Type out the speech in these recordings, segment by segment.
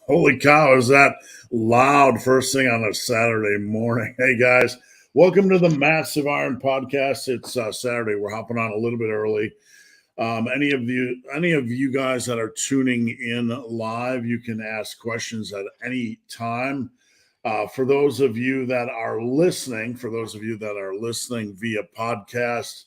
Holy cow, is that loud first thing on a Saturday morning? Hey guys, welcome to the Massive Iron Podcast. It's Saturday. We're hopping on a little bit early. Any of you guys that are tuning in live, you can ask questions at any time. For those of you that are listening via podcast,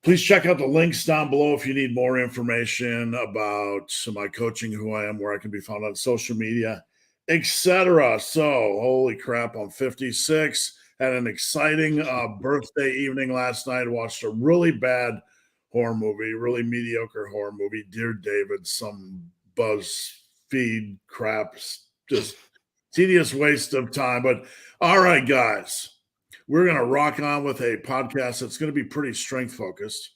please check out the links down below if you need more information about my coaching, who I am, where I can be found on social media, etc. So, holy crap, I'm 56. Had an exciting birthday evening last night. Watched a really bad horror movie, really mediocre horror movie, Dear David, some BuzzFeed crap, just tedious waste of time. But all right, guys, we're going to rock on with a podcast that's going to be pretty strength focused.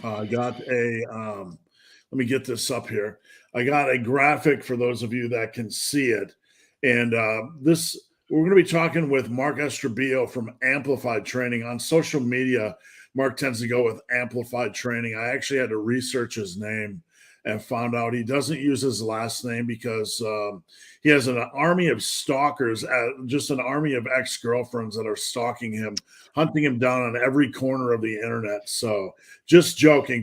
I got let me get this up here. I got a graphic for those of you that can see it. And we're going to be talking with Mark Estrebillo from Amplified Training on social media. Mark tends to go with Amplified Training. I actually had to research his name and found out he doesn't use his last name because he has an army of stalkers, just an army of ex-girlfriends that are stalking him, hunting him down on every corner of the internet. So just joking.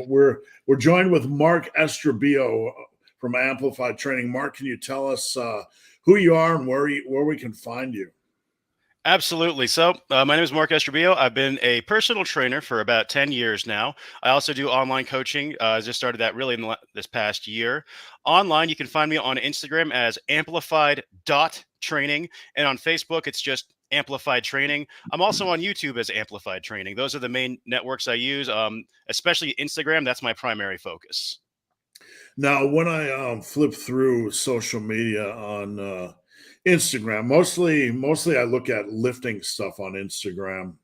We're joined with Mark Estrebillo from Amplified Training. Mark, can you tell us who you are and where we can find you? Absolutely. So, my name is Mark Estrebillo. I've been a personal trainer for about 10 years now. I also do online coaching. I just started that really in this past year. Online, you can find me on Instagram as amplified.training. And on Facebook, it's just Amplified Training. I'm also on YouTube as Amplified Training. Those are the main networks I use, especially Instagram. That's my primary focus. Now, when I flip through social media on Instagram, mostly I look at lifting stuff on Instagram,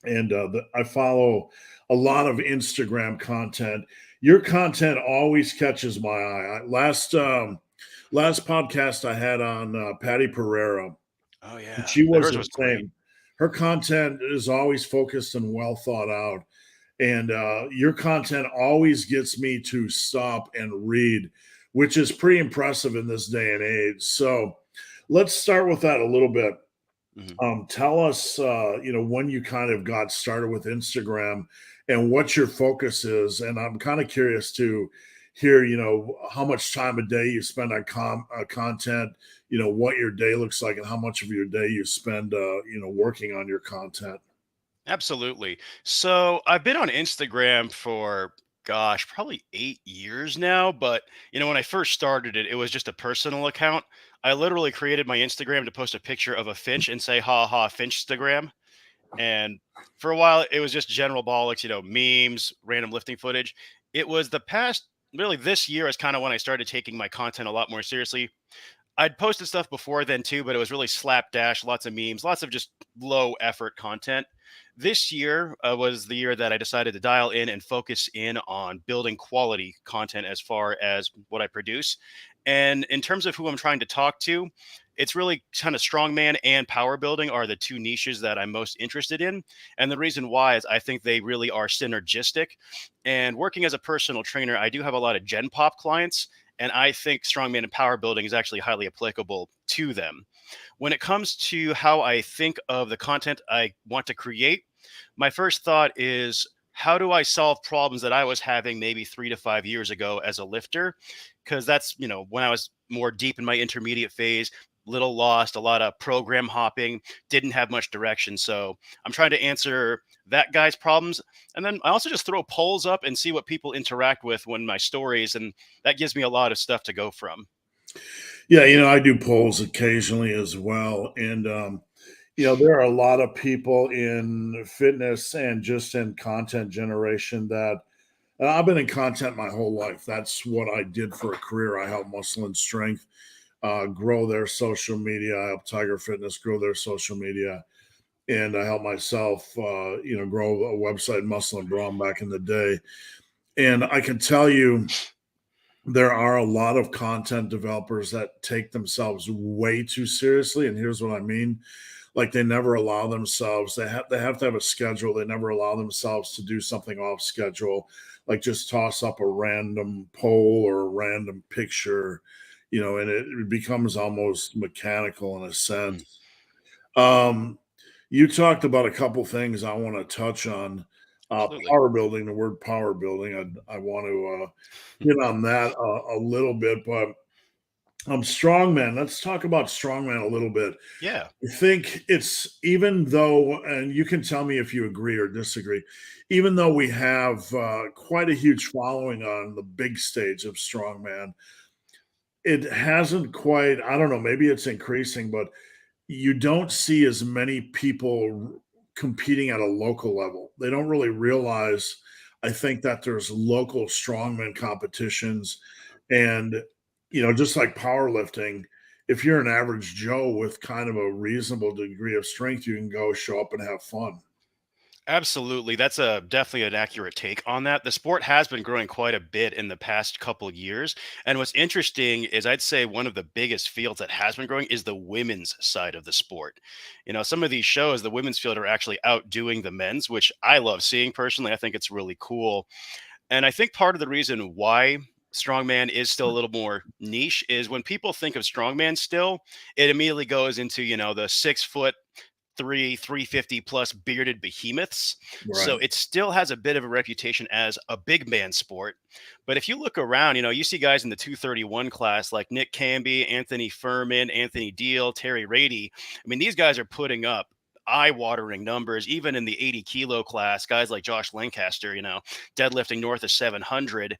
and I follow a lot of Instagram content. Your content always catches my eye. Last podcast I had on Patty Pereira, Oh, and yeah. she was Hers the was great. same. Her content is always focused and well thought out. And your content always gets me to stop and read, which is pretty impressive in this day and age. So let's start with that a little bit. Tell us, when you kind of got started with Instagram and what your focus is. And I'm kind of curious to hear, how much time a day you spend on content, what your day looks like and how much of your day you spend, working on your content. Absolutely. So I've been on Instagram for, gosh, probably 8 years now. But, when I first started it, it was just a personal account. I literally created my Instagram to post a picture of a finch and say, ha ha, Finchstagram. And for a while, it was just general bollocks, memes, random lifting footage. It was the past, really, this year is kind of when I started taking my content a lot more seriously. I'd posted stuff before then too, but it was really slapdash, lots of memes, lots of just low effort content. This year was the year that I decided to dial in and focus in on building quality content as far as what I produce. And in terms of who I'm trying to talk to, it's really kind of strongman and power building are the two niches that I'm most interested in. And the reason why is I think they really are synergistic. And working as a personal trainer, I do have a lot of Gen Pop clients, and I think strongman and power building is actually highly applicable to them. When it comes to how I think of the content I want to create, my first thought is, how do I solve problems that I was having maybe 3 to 5 years ago as a lifter? Because that's, when I was more deep in my intermediate phase, little lost, a lot of program hopping, didn't have much direction. So I'm trying to answer that guy's problems. And then I also just throw polls up and see what people interact with when my stories, and that gives me a lot of stuff to go from. Yeah, I do polls occasionally as well. And, there are a lot of people in fitness and just in content generation that I've been in content my whole life. That's what I did for a career. I helped Muscle and Strength grow their social media. I helped Tiger Fitness grow their social media. And I helped myself, grow a website, Muscle and Brawn, back in the day. And I can tell you, there are a lot of content developers that take themselves way too seriously. And here's what I mean. Like, they never allow themselves, they have to have a schedule. They never allow themselves to do something off schedule, like just toss up a random poll or a random picture and it becomes almost mechanical in a Mm, sense. Um, you talked about a couple things I want to touch on. absolutely. Power building, the word power building. I want to hit on that a little bit, but strongman. Let's talk about strongman a little bit. Yeah. I think it's even though, and you can tell me if you agree or disagree, even though we have quite a huge following on the big stage of strongman, it hasn't quite, I don't know, maybe it's increasing, but you don't see as many people competing at a local level. They don't really realize, I think, that there's local strongman competitions. And, just like powerlifting, if you're an average Joe with kind of a reasonable degree of strength, you can go show up and have fun. Absolutely. That's a definitely an accurate take on that. The sport has been growing quite a bit in the past couple years. And what's interesting is I'd say one of the biggest fields that has been growing is the women's side of the sport. Some of these shows, the women's field are actually outdoing the men's, which I love seeing personally. I think it's really cool. And I think part of the reason why strongman is still a little more niche is when people think of strongman still, it immediately goes into, the 6 foot 350 plus bearded behemoths. So Right. it still has a bit of a reputation as a big man sport. But if you look around, you see guys in the 231 class like Nick Camby, Anthony Furman, Anthony Deal, Terry Rady. I mean, these guys are putting up eye-watering numbers even in the 80 kilo class. Guys like Josh Lancaster, deadlifting north of 700.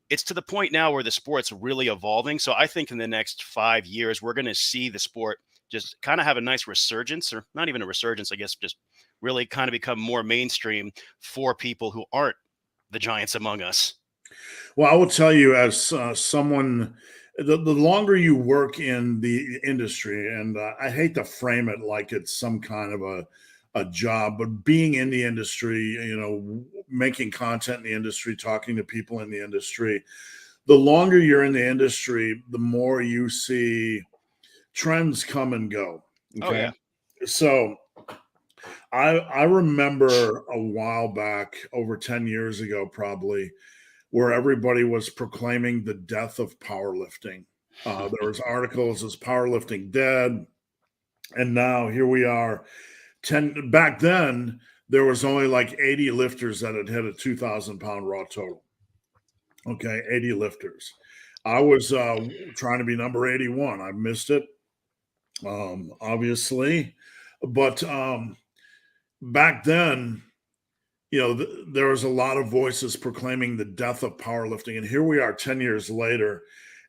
It's to the point now where the sport's really evolving. So I think in the next 5 years, we're going to see the sport just kind of have a nice resurgence, or not even a resurgence, I guess, just really kind of become more mainstream for people who aren't the giants among us. Well, I will tell you, as someone, the longer you work in the industry, and I hate to frame it like it's some kind of a job, but being in the industry, making content in the industry, talking to people in the industry, the longer you're in the industry, the more you see trends come and go. Oh, Okay. yeah. So I remember a while back, over 10 years ago, probably, where everybody was proclaiming the death of powerlifting. There was articles as powerlifting dead, and now here we are. 10 back then, there was only like 80 lifters that had hit a 2,000 pound raw total. Okay, 80 lifters. I was trying to be number 81. I missed it, obviously, but back then, there was a lot of voices proclaiming the death of powerlifting, and here we are 10 years later,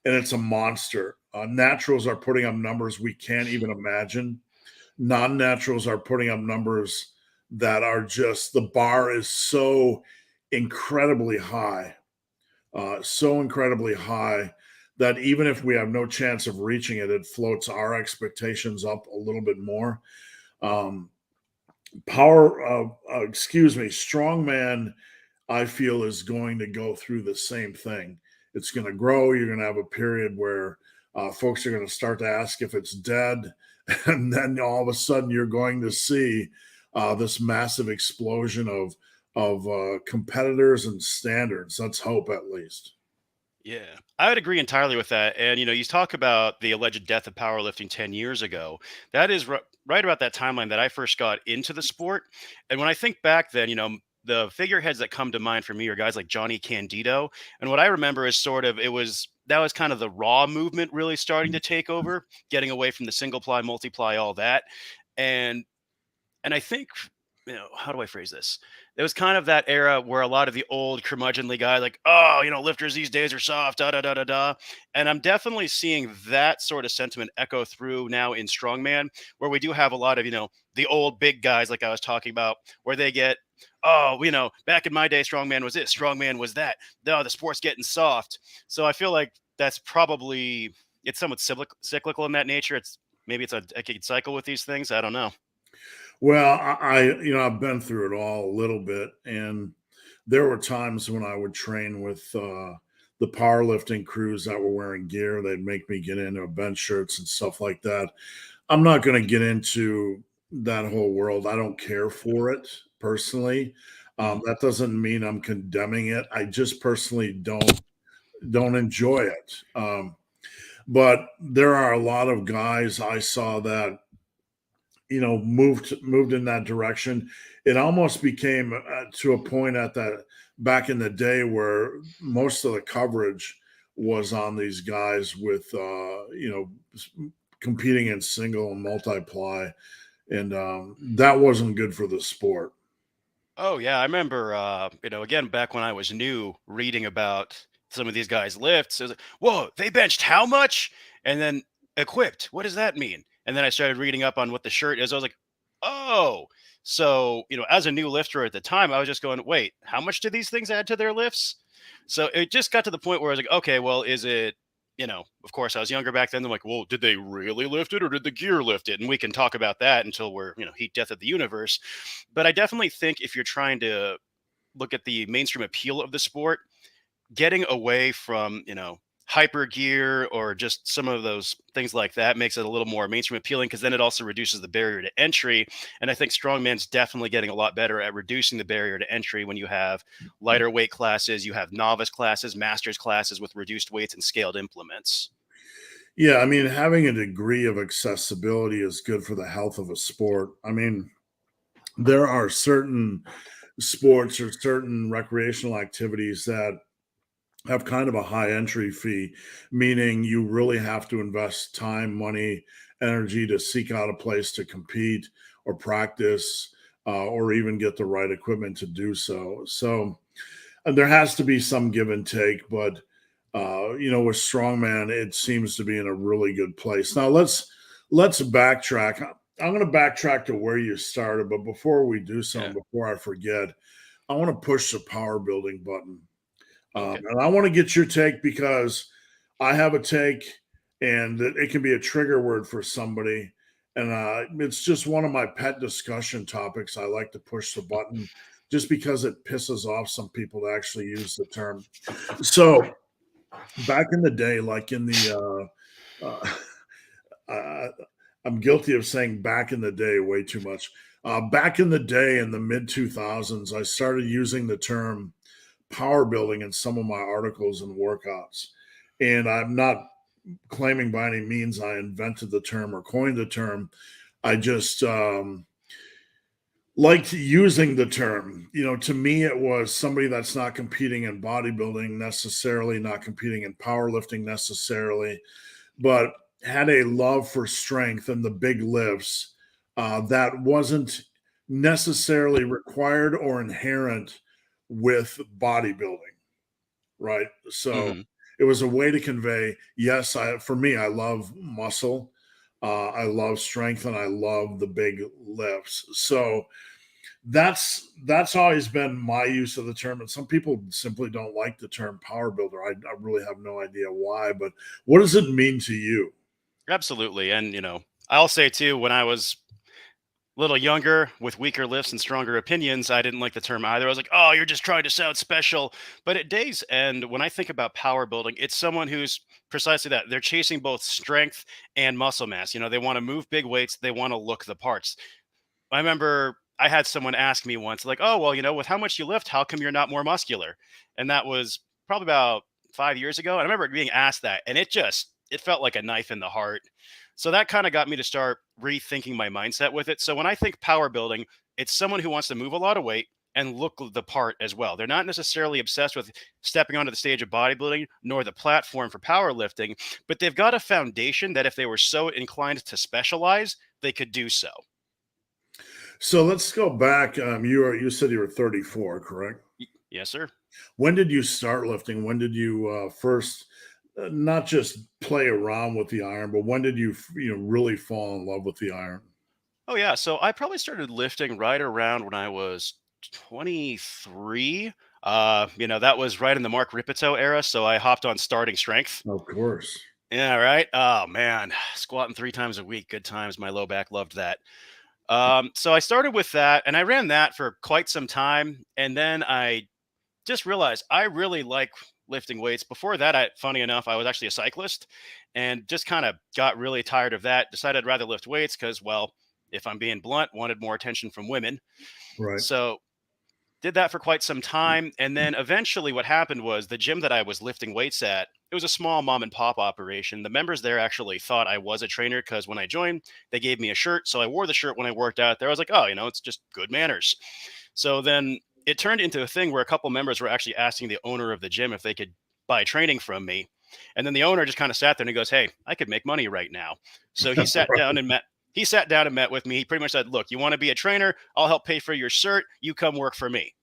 and it's a monster. Naturals are putting up numbers we can't even imagine. Non-naturals are putting up numbers that are just, the bar is incredibly high, so incredibly high that even if we have no chance of reaching it, it floats our expectations up a little bit more. Um, strongman, I feel, is going to go through the same thing. It's going to grow. You're going to have a period where folks are going to start to ask if it's dead. And then all of a sudden, you're going to see this massive explosion of competitors and standards. Let's hope, at least. Yeah, I would agree entirely with that. And, you talk about the alleged death of powerlifting 10 years ago. That is right about that timeline that I first got into the sport. And when I think back then, the figureheads that come to mind for me are guys like Johnny Candido. And what I remember is that was kind of the raw movement really starting to take over, getting away from the single ply, multiply, all that. And I think, how do I phrase this? It was kind of that era where a lot of the old curmudgeonly guy, like, oh, lifters these days are soft, da da da da da. And I'm definitely seeing that sort of sentiment echo through now in strongman, where we do have a lot of, the old big guys, like I was talking about, where they get, oh, back in my day, strongman was this, strongman was that. No, the sport's getting soft. So I feel like that's probably, it's somewhat cyclical in that nature. Maybe it's a decade cycle with these things. I don't know. Well, I've been through it all a little bit, and there were times when I would train with the powerlifting crews that were wearing gear. They'd make me get into bench shirts and stuff like that. I'm not going to get into that whole world. I don't care for it personally. Mhm. That doesn't mean I'm condemning it. I just personally don't enjoy it. but there are a lot of guys I saw that moved in that direction. It almost became to a point at that back in the day where most of the coverage was on these guys with competing in single and multiply, and that wasn't good for the sport. Oh yeah, I remember. Again, back when I was new, reading about some of these guys' lifts. It was like, whoa, they benched how much? And then equipped. What does that mean? And then I started reading up on what the shirt is. I was like, oh, so as a new lifter at the time, I was just going, wait, how much do these things add to their lifts? So it just got to the point where I was like, okay, well, is it? Of course, I was younger back then. I'm like, well, did they really lift it or did the gear lift it? And we can talk about that until we're, heat death of the universe. But I definitely think if you're trying to look at the mainstream appeal of the sport, getting away from, hyper gear or just some of those things like that makes it a little more mainstream appealing because then it also reduces the barrier to entry. And I think strongman's definitely getting a lot better at reducing the barrier to entry when you have lighter weight classes, you have novice classes, masters classes with reduced weights and scaled implements. Yeah, I mean, having a degree of accessibility is good for the health of a sport. I mean, there are certain sports or certain recreational activities that have kind of a high entry fee, meaning you really have to invest time, money, energy to seek out a place to compete or practice, or even get the right equipment to do so. So there has to be some give and take, but with strongman, it seems to be in a really good place. Now let's backtrack. I'm going to backtrack to where you started, but before we do so, and Yeah. before I forget, I want to push the power building button. Okay. And I want to get your take because I have a take, and it can be a trigger word for somebody. And it's just one of my pet discussion topics. I like to push the button just because it pisses off some people to actually use the term. So back in the day, like in the uh, I'm guilty of saying back in the day way too much. Back in the day, in the mid 2000s, I started using the term power building in some of my articles and workouts. And I'm not claiming by any means I invented the term or coined the term. I just liked using the term. To me, it was somebody that's not competing in bodybuilding necessarily, not competing in powerlifting necessarily, but had a love for strength and the big lifts that wasn't necessarily required or inherent with bodybuilding, right? So Hmm. it was a way to convey, yes, for me, I love muscle, I love strength, and I love the big lifts. So that's always been my use of the term. And some people simply don't like the term power builder. I really have no idea why, but what does it mean to you? Absolutely. And, I'll say too, when I was little younger with weaker lifts and stronger opinions, I didn't like the term either. I was like, oh, you're just trying to sound special. But at days and when I think about power building, it's someone who's precisely that. They're chasing both strength and muscle mass. They want to move big weights, they want to look the parts. I remember I had someone ask me once, like, oh, well, with how much you lift, how come you're not more muscular? And that was probably about 5 years ago. And I remember being asked that, and it felt like a knife in the heart. So that kind of got me to start rethinking my mindset with it. So when I think power building, it's someone who wants to move a lot of weight and look the part as well. They're not necessarily obsessed with stepping onto the stage of bodybuilding nor the platform for powerlifting, but they've got a foundation that if they were so inclined to specialize, they could do so. So let's go back. You said you were 34, correct? Yes, sir. When did you start lifting? When did you first not just play around with the iron, but when did you really fall in love with the iron? Oh yeah, so I probably started lifting right around when I was 23. That was right in the Mark Ripito era, so I hopped on starting strength. Of course. Yeah, right. Oh man, squatting 3 times a week, good times. My low back loved that. So I started with that, and I ran that for quite some time, and then I just realized I really like lifting weights. Before that, funny enough, I was actually a cyclist and just kind of got really tired of that. Decided I'd rather lift weights because, well, if I'm being blunt, wanted more attention from women. Right. So did that for quite some time. And then eventually what happened was the gym that I was lifting weights at it was a small mom and pop operation. The members there actually thought I was a trainer because when I joined, they gave me a shirt. So I wore the shirt when I worked out there. I was like, oh, it's just good manners. So then it turned into a thing where a couple members were actually asking the owner of the gym if they could buy training from me. And then the owner just kind of sat there and he goes, "Hey, I could make money right now." So he sat down and met. He sat down and met with me. He pretty much said, "Look, you want to be a trainer? I'll help pay for your shirt. You come work for me."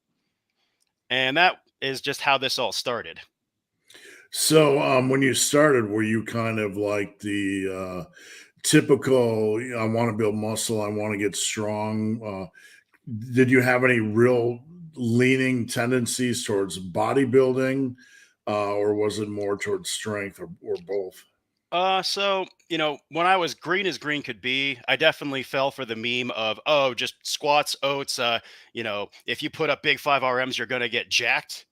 And that is just how this all started. So, when you started, were you kind of like the typical, I want to build muscle, I want to get strong? Did you have any real leaning tendencies towards bodybuilding, or was it more towards strength, or both? So when I was green as green could be, I definitely fell for the meme of, oh, just squats, oats. If you put up big 5 RMs, you're gonna get jacked.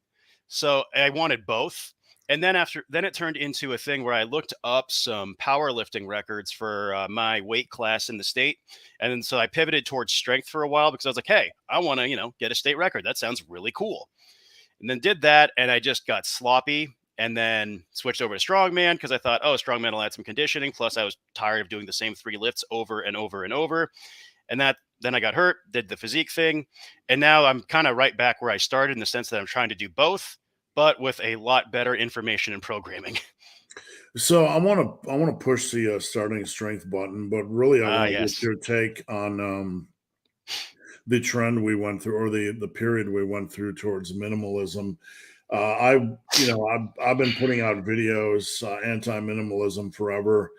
So I wanted both. And then it turned into a thing where I looked up some powerlifting records for my weight class in the state. And then so I pivoted towards strength for a while because I was like, hey, I want to, get a state record. That sounds really cool. And then did that. And I just got sloppy and then switched over to strongman because I thought, oh, strongman will add some conditioning. Plus, I was tired of doing the same 3 lifts over and over and over. And then I got hurt, did the physique thing. And now I'm kind of right back where I started in the sense that I'm trying to do both, but with a lot better information and programming. So I want to push the starting strength button, but really I Ah, want to get yes. your take on the trend we went through, or the period we went through towards minimalism. I've been putting out videos, anti-minimalism forever.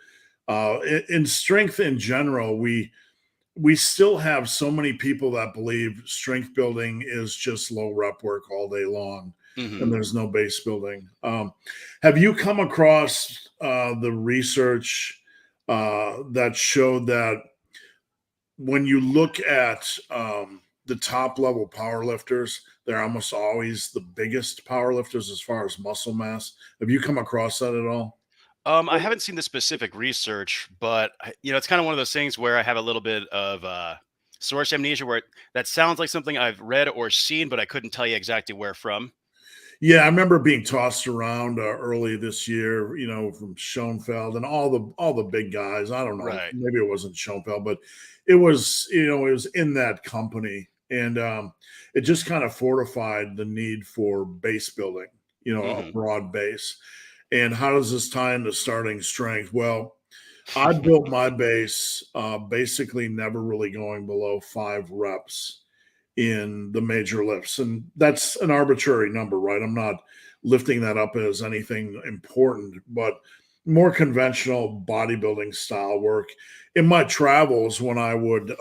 In strength in general, we still have so many people that believe strength building is just low rep work all day long, Hmm. and there's no base building. Have you come across the research that showed that when you look at the top level power lifters, they're almost always the biggest power lifters as far as muscle mass? Have you come across that at all? I haven't seen the specific research, but it's kind of one of those things where I have a little bit of source amnesia, where that sounds like something I've read or seen, but I couldn't tell you exactly where from. Yeah, I remember being tossed around early this year, from Schoenfeld and all the big guys. I don't know, Right. maybe it wasn't Schoenfeld, but it was in that company, and it just kind of fortified the need for base building, a Hmm. broad base. And how does this tie into starting strength? Well, I built my base basically never really going below 5 reps in the major lifts. And that's an arbitrary number, right? I'm not lifting that up as anything important, but more conventional bodybuilding style work. In my travels, when I would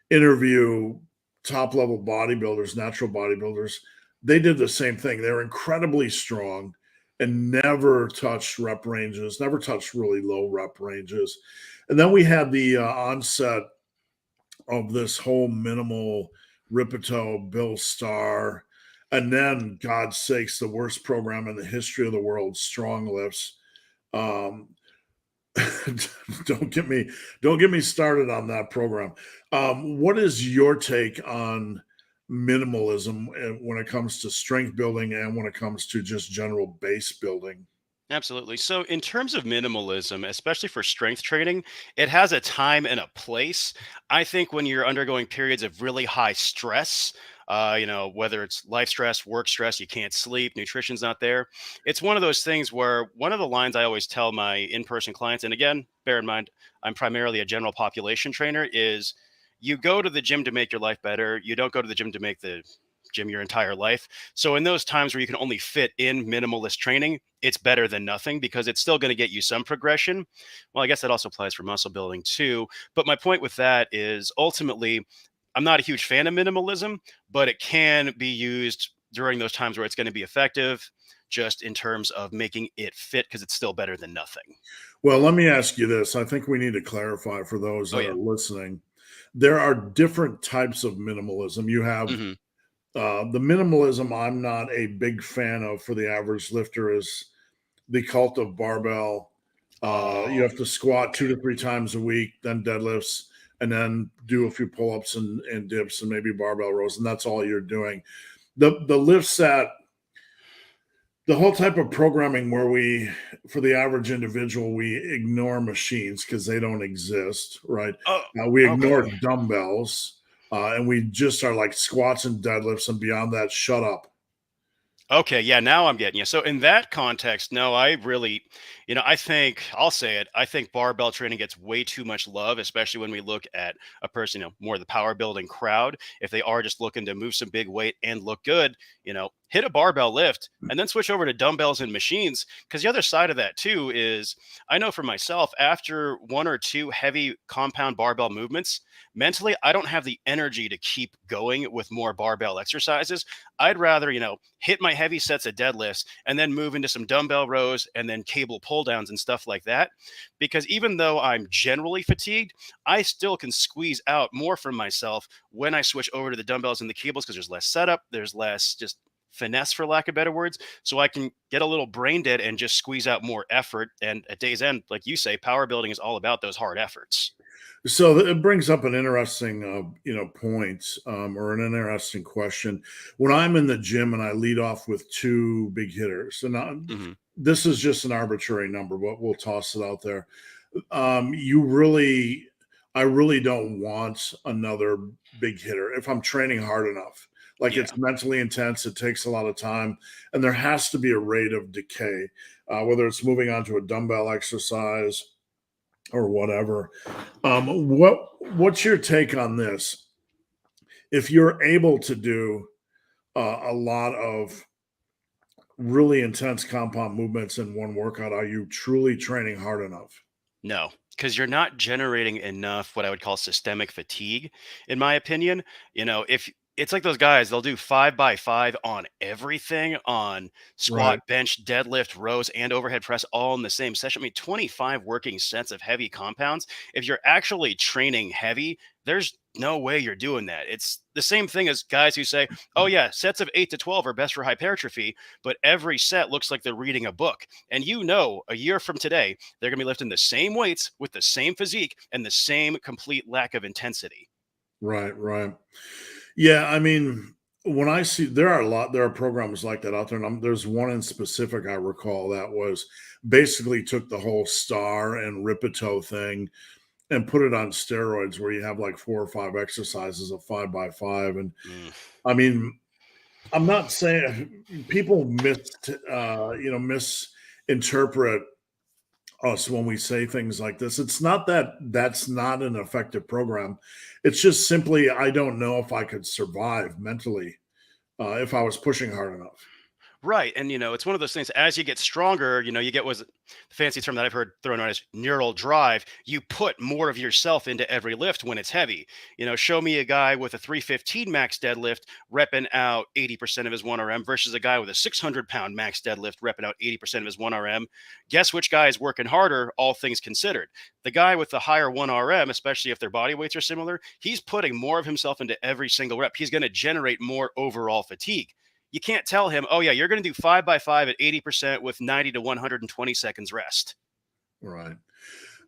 interview top level bodybuilders, natural bodybuilders, they did the same thing. They're incredibly strong and never touched rep ranges, never touched really low rep ranges. And then we had the onset of this whole minimal Ripito, Bill Starr, and then God's sakes, the worst program in the history of the world, Strong Lifts. Um, don't get me don't get me started on that program. What is your take on minimalism when it comes to strength building and when it comes to just general base building? Absolutely. So, in terms of minimalism, especially for strength training, it has a time and a place. I think when you're undergoing periods of really high stress, whether it's life stress, work stress, you can't sleep, nutrition's not there. It's one of those things where one of the lines I always tell my in person clients, and again, bear in mind, I'm primarily a general population trainer, is you go to the gym to make your life better. You don't go to the gym to make the gym your entire life. So in those times where you can only fit in minimalist training, it's better than nothing because it's still going to get you some progression. Well, I guess that also applies for muscle building too. But my point with that is ultimately, I'm not a huge fan of minimalism, but it can be used during those times where it's going to be effective, just in terms of making it fit because it's still better than nothing. Well, let me ask you this. I think we need to clarify for those Oh, that yeah. are listening. There are different types of minimalism. You have Hmm. the minimalism I'm not a big fan of for the average lifter is the cult of barbell. You Oh, have to squat two okay. to three times a week, then deadlifts, and then do a few pull-ups and dips and maybe barbell rows, and that's all you're doing. The lifts that the whole type of programming where for the average individual, we ignore machines because they don't exist, right? Oh, We ignore okay. dumbbells, and we just are like squats and deadlifts, and beyond that, shut up. Okay, yeah, now I'm getting you. So in that context, no, I really, I think I'll say it. I think barbell training gets way too much love, especially when we look at a person, more the power building crowd. If they are just looking to move some big weight and look good, hit a barbell lift and then switch over to dumbbells and machines. Because the other side of that too is, I know for myself, after one or two heavy compound barbell movements, mentally, I don't have the energy to keep going with more barbell exercises. I'd rather, hit my heavy sets of deadlifts and then move into some dumbbell rows and then cable pull downs and stuff like that. Because even though I'm generally fatigued, I still can squeeze out more from myself when I switch over to the dumbbells and the cables because there's less setup, there's less just finesse, for lack of better words. So I can get a little brain dead and just squeeze out more effort. And at day's end, like you say, power building is all about those hard efforts. So it brings up an interesting, point, or an interesting question. When I'm in the gym and I lead off with two big hitters, and Hmm. this is just an arbitrary number, but we'll toss it out there. You really, I really don't want another big hitter if I'm training hard enough. Like Yeah. it's mentally intense, it takes a lot of time, and there has to be a rate of decay, whether it's moving on to a dumbbell exercise or whatever. What's your take on this? If you're able to do a lot of really intense compound movements in one workout, are you truly training hard enough? No, because you're not generating enough what I would call systemic fatigue, in my opinion. If it's like those guys, they'll do 5 by 5 on everything on Right, squat, bench, deadlift, rows, and overhead press all in the same session. I mean, 25 working sets of heavy compounds. If you're actually training heavy, there's no way you're doing that. It's the same thing as guys who say, oh, yeah, sets of 8 to 12 are best for hypertrophy, but every set looks like they're reading a book. And a year from today, they're going to be lifting the same weights with the same physique and the same complete lack of intensity. right. Yeah, I mean, when I see there are programs like that out there, and there's one in specific I recall that was basically took the whole star and Ripito thing and put it on steroids, where you have like 4 or 5 exercises of 5 by 5, and Mm, I mean, I'm not saying people misinterpret us when we say things like this. It's not that that's not an effective program. It's just simply I don't know if I could survive mentally if I was pushing hard enough. Right. And, it's one of those things as you get stronger, you get was the fancy term that I've heard thrown out as neural drive. You put more of yourself into every lift when it's heavy. Show me a guy with a 315 max deadlift repping out 80% of his 1RM versus a guy with a 600-pound max deadlift repping out 80% of his 1RM. Guess which guy is working harder, all things considered? The guy with the higher 1RM, especially if their body weights are similar, he's putting more of himself into every single rep. He's going to generate more overall fatigue. You can't tell him, oh, yeah, you're going to do 5 by 5 at 80% with 90 to 120 seconds rest. Right.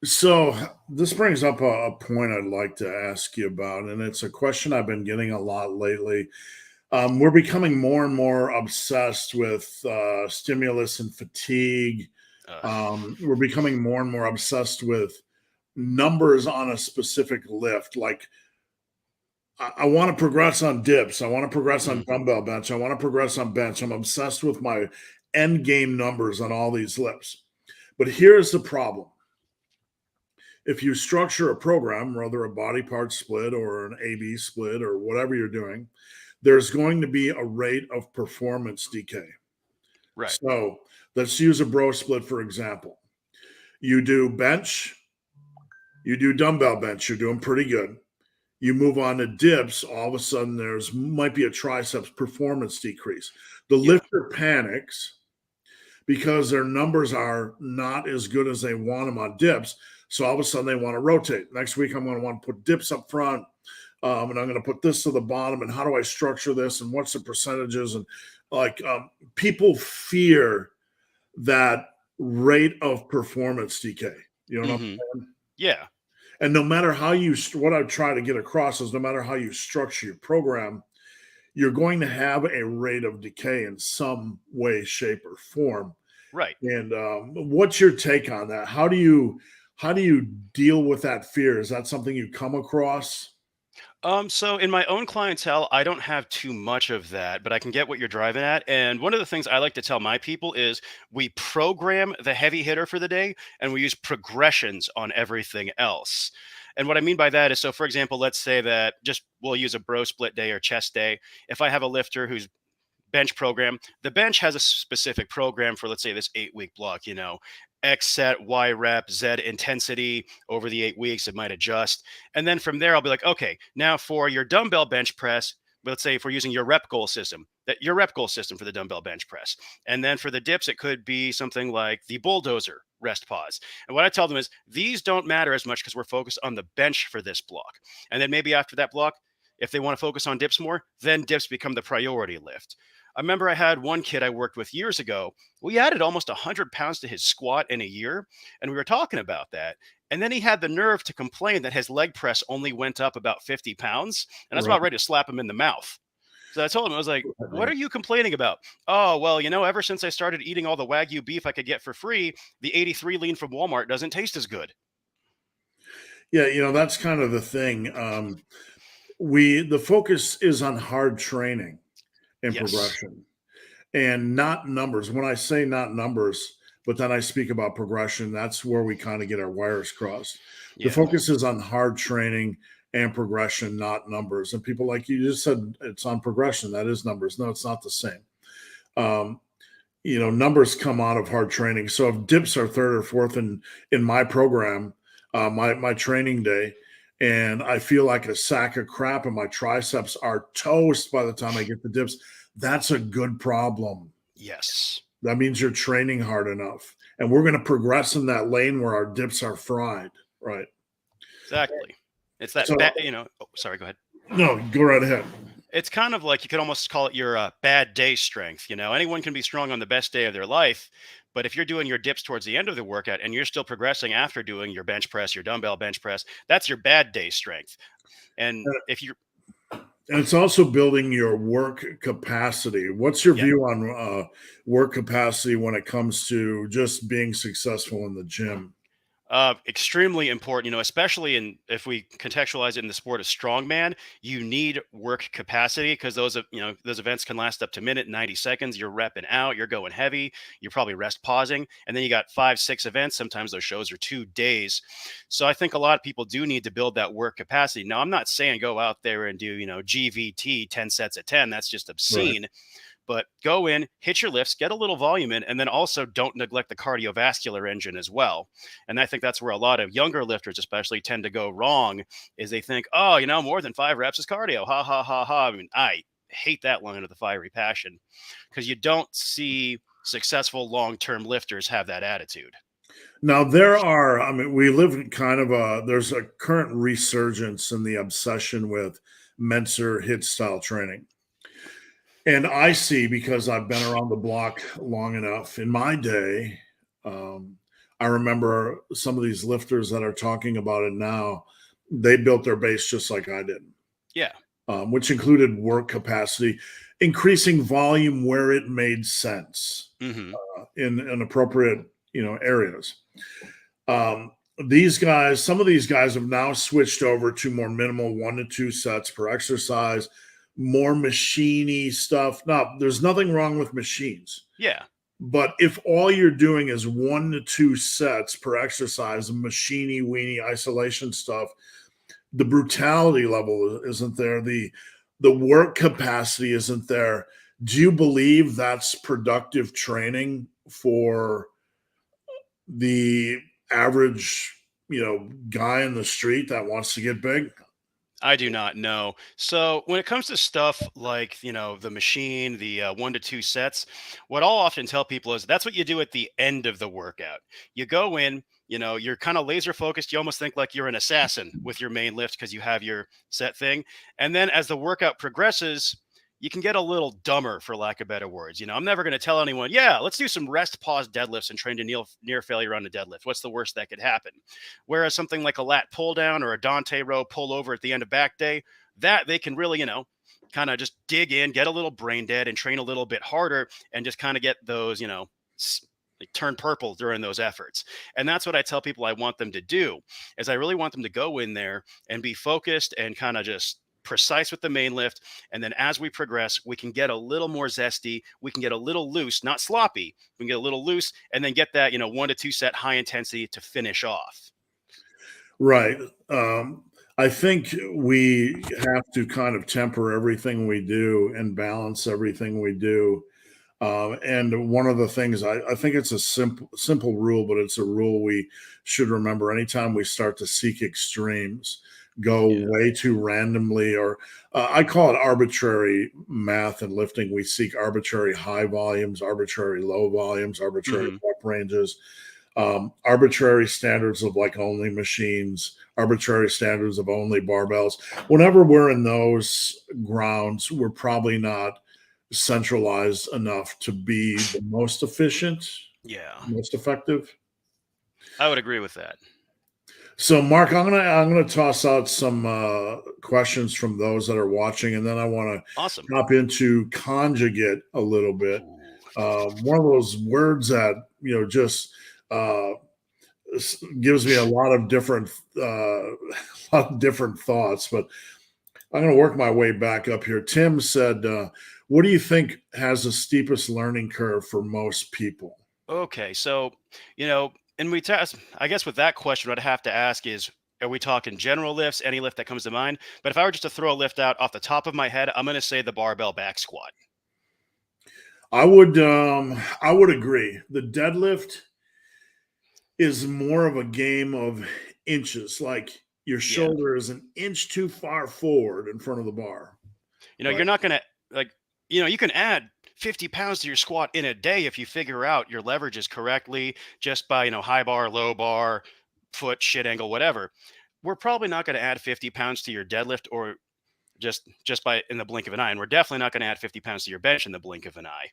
So this brings up a point I'd like to ask you about, and it's a question I've been getting a lot lately. We're becoming more and more obsessed with stimulus and fatigue. Uh, We're becoming more and more obsessed with numbers on a specific lift. Like, I want to progress on dips. I want to progress on mm, dumbbell bench. I want to progress on bench. I'm obsessed with my end game numbers on all these lifts. But here's the problem. If you structure a program, whether a body part split or an AB split or whatever you're doing, there's going to be a rate of performance decay. right. So let's use a bro split, for example. You do bench, you do dumbbell bench, you're doing pretty good. You move on to dips, all of a sudden there's might be a triceps performance decrease. The Yeah. lifter panics because their numbers are not as good as they want them on dips. So all of a sudden they want to rotate. Next week I'm going to want to put dips up front, and I'm going to put this to the bottom. And how do I structure this? And what's the percentages? And like people fear that rate of performance decay. You know what I'm Hmm. saying? Yeah. And no matter how what I try to get across is no matter how you structure your program, you're going to have a rate of decay in some way, shape, or form. Right. And what's your take on that? How do you deal with that fear? Is that something you come across? So in my own clientele, I don't have too much of that, but I can get what you're driving at. And one of the things I like to tell my people is we program the heavy hitter for the day and we use progressions on everything else. And what I mean by that is, so for example, let's say that just we'll use a bro split day or chest day. If I have a lifter who's bench program. The bench has a specific program for, let's say, this 8 week block, X set, Y rep, Z intensity over the 8 weeks. It might adjust. And then from there, I'll be like, okay, now for your dumbbell bench press, let's say if we're using your rep goal system, that your rep goal system for the dumbbell bench press. And then for the dips, it could be something like the bulldozer rest pause. And what I tell them is these don't matter as much because we're focused on the bench for this block. And then maybe after that block, if they want to focus on dips more, then dips become the priority lift. I remember I had one kid I worked with years ago. We added almost 100 pounds to his squat in a year, and we were talking about that. And then he had the nerve to complain that his leg press only went up about 50 pounds. And I was Right. about ready to slap him in the mouth. So I told him, I was like, what Right. are you complaining about? Oh, well, ever since I started eating all the Wagyu beef I could get for free, the 83 lean from Walmart doesn't taste as good. Yeah, that's kind of the thing. The focus is on hard training and Yes. progression, and not numbers. When I say not numbers, but then I speak about progression, that's where we kind of get our wires crossed. The Yeah. focus is on hard training and progression, not numbers. And people, like you just said, it's on progression. That is numbers. No, it's not the same. Um, numbers come out of hard training. So if dips are third or fourth in my program, my training day, and I feel like a sack of crap and my triceps are toast by the time I get the dips, that's a good problem. Yes. That means you're training hard enough. And we're going to progress in that lane where our dips are fried. Right. Exactly. It's that So, bad, oh, sorry, go ahead. no, go right ahead. It's kind of like you could almost call it your bad day strength. Anyone can be strong on the best day of their life, but if you're doing your dips towards the end of the workout and you're still progressing after doing your bench press, your dumbbell bench press, that's your bad day strength. And if you're, And it's also building your work capacity. What's your yeah, view on work capacity when it comes to just being successful in the gym? extremely important, especially if we contextualize it in the sport of strongman, you need work capacity because those events can last up to a minute, 90 seconds. You're repping out, you're going heavy, you're probably rest pausing. And then you got 5, 6 events. Sometimes those shows are 2 days. So I think a lot of people do need to build that work capacity. Now, I'm not saying go out there and do, GVT 10 sets of 10. That's just Right. obscene. But go in, hit your lifts, get a little volume in, and then also don't neglect the cardiovascular engine as well. And I think that's where a lot of younger lifters, especially, tend to go wrong. Is they think, oh, more than 5 reps is cardio. Ha ha ha ha. I mean, I hate that line of the fiery passion because you don't see successful long-term lifters have that attitude. Now, we live in there's a current resurgence in the obsession with Menser hit style training. And I see, because I've been around the block long enough, in my day, um, I remember some of these lifters that are talking about it now, they built their base just like I did, Yeah. which included work capacity, increasing volume where it made sense Hmm. in appropriate areas. Um, some of these guys have now switched over to more minimal 1 to 2 sets per exercise, more machiney stuff. Now, there's nothing wrong with machines, Yeah. but if all you're doing is 1 to 2 sets per exercise, machiney weenie isolation stuff, the brutality level isn't there. The work capacity isn't there. Do you believe that's productive training for the average, guy in the street that wants to get big? I do not know. So when it comes to stuff like, the machine, the 1 to 2 sets, what I'll often tell people is that's what you do at the end of the workout. You go in, you're kind of laser focused. You almost think like you're an assassin with your main lift because you have your set thing. And then as the workout progresses, you can get a little dumber, for lack of better words. I'm never going to tell anyone, yeah, let's do some rest pause deadlifts and train to near failure on the deadlift. What's the worst that could happen? Whereas something like a lat pull down or a Dante row pull over at the end of back day, that they can really, kind of just dig in, get a little brain dead, and train a little bit harder, and just kind of get those, like turn purple during those efforts. And that's what I tell people I want them to do. Is I really want them to go in there and be focused and kind of just precise with the main lift. And then as we progress, we can get a little more zesty. We can get a little loose, not sloppy. We can get a little loose and then get that, 1 to 2 set high intensity to finish off. Right. I think we have to kind of temper everything we do and balance everything we do. And one of the things I think it's a simple rule, but it's a rule we should remember anytime we start to seek extremes, go Yeah. way too randomly, or I call it arbitrary math and lifting. We seek arbitrary high volumes, arbitrary low volumes, arbitrary Hmm. rep ranges, arbitrary standards of like only machines, arbitrary standards of only barbells. Whenever we're in those grounds, we're probably not centralized enough to be the most efficient, Yeah. most effective. I would agree with that. So, Mark, I'm gonna toss out some questions from those that are watching, and then I want Awesome. to hop into conjugate a little bit. Ooh. One of those words that just uh, gives me a lot of different thoughts, but I'm going to work my way back up here. Tim said, "What do you think has the steepest learning curve for most people?" Okay, so and we test. I guess with that question, what I have to ask is, are we talking general lifts, any lift that comes to mind? But if I were just to throw a lift out off the top of my head, I'm going to say the barbell back squat. I would agree. The deadlift is more of a game of inches. Like your Yeah, shoulder is an inch too far forward in front of the bar, right? you're not going to like, you can add 50 pounds to your squat in a day if you figure out your leverages correctly, just by high bar, low bar, foot, shit angle, whatever. We're probably not going to add 50 pounds to your deadlift or just by in the blink of an eye, and we're definitely not going to add 50 pounds to your bench in the blink of an eye.